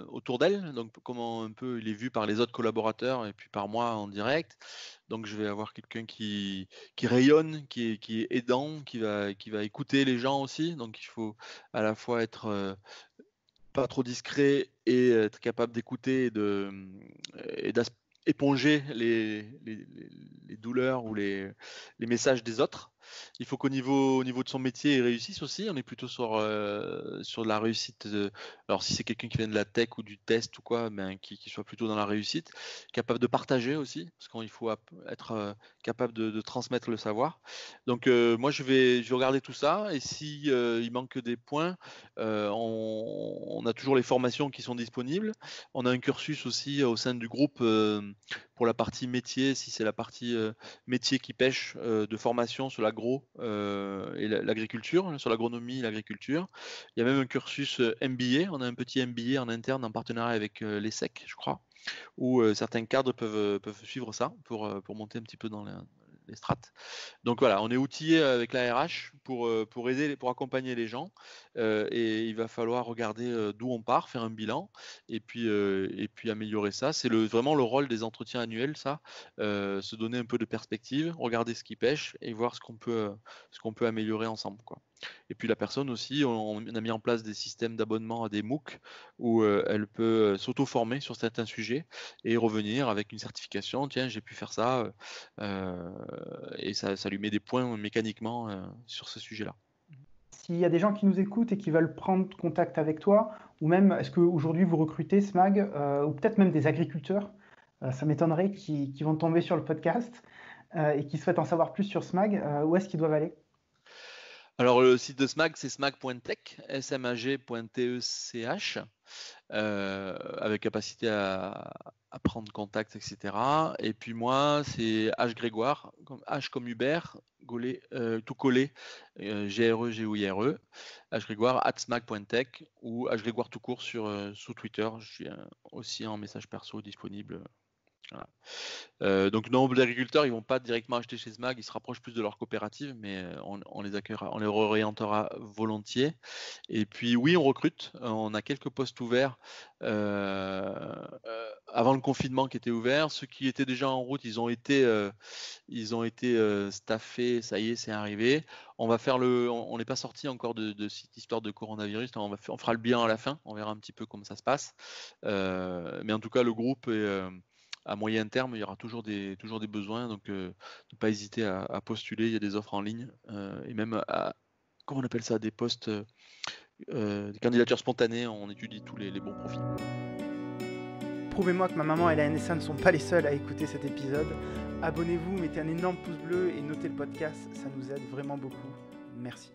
autour d'elle, donc comment un peu il est vu par les autres collaborateurs et puis par moi en direct. Donc je vais avoir quelqu'un qui rayonne, qui est aidant, qui va écouter les gens aussi. Donc il faut à la fois être pas trop discret et être capable d'écouter et éponger les douleurs ou les messages des autres. Il faut au niveau de son métier, il réussisse aussi. On est plutôt sur la réussite. Alors, si c'est quelqu'un qui vient de la tech ou du test ou quoi, ben, qui soit plutôt dans la réussite, capable de partager aussi, parce qu'il faut être capable de transmettre le savoir. Donc, moi, je vais regarder tout ça. Et si il manque des points, on a toujours les formations qui sont disponibles. On a un cursus aussi au sein du groupe pour la partie métier, si c'est la partie métier qui pêche, de formation sur l'agro et l'agriculture, sur l'agronomie et l'agriculture. Il y a même un cursus MBA. On a un petit MBA en interne en partenariat avec l'ESSEC, je crois, où certains cadres peuvent suivre ça pour monter un petit peu dans les strates. Donc voilà, on est outillé avec la RH pour aider, pour accompagner les gens. Et il va falloir regarder d'où on part, faire un bilan et puis améliorer ça. C'est vraiment le rôle des entretiens annuels, ça. Se donner un peu de perspective, regarder ce qui pêche et voir ce qu'on peut améliorer ensemble, quoi. Et puis la personne aussi, on a mis en place des systèmes d'abonnement à des MOOC où elle peut s'auto-former sur certains sujets et revenir avec une certification. Tiens, j'ai pu faire ça. Et ça lui met des points mécaniquement sur ce sujet-là. S'il y a des gens qui nous écoutent et qui veulent prendre contact avec toi, ou même est-ce qu'aujourd'hui vous recrutez SMAG, ou peut-être même des agriculteurs, ça m'étonnerait qui vont tomber sur le podcast et qui souhaitent en savoir plus sur SMAG, où est-ce qu'ils doivent aller? Alors le site de SMAG, c'est smag.tech, smag.tech, avec capacité à prendre contact, etc. Et puis moi, c'est H Grégoire, H comme Hubert, tout collé, Grégoire, H Grégoire, @smag.tech ou H Grégoire tout court sur Twitter. Je suis aussi en message perso disponible. Voilà. Donc nombre d'agriculteurs, ils vont pas directement acheter chez SMAG, ils se rapprochent plus de leur coopérative, mais on les accueillera, on les réorientera volontiers. Et puis oui, on recrute, on a quelques postes ouverts avant le confinement qui était ouvert. Ceux qui étaient déjà en route, ils ont été staffés, ça y est, c'est arrivé. On va faire on n'est pas sorti encore de cette histoire de coronavirus, on fera le bilan à la fin, on verra un petit peu comment ça se passe. Mais en tout cas, le groupe est à moyen terme, il y aura toujours des besoins, donc ne pas hésiter à postuler. Il y a des offres en ligne et même comment on appelle ça, des postes, des candidatures spontanées. On étudie tous les bons profils. Prouvez-moi que ma maman et la NSA ne sont pas les seuls à écouter cet épisode. Abonnez-vous, mettez un énorme pouce bleu et notez le podcast, ça nous aide vraiment beaucoup. Merci.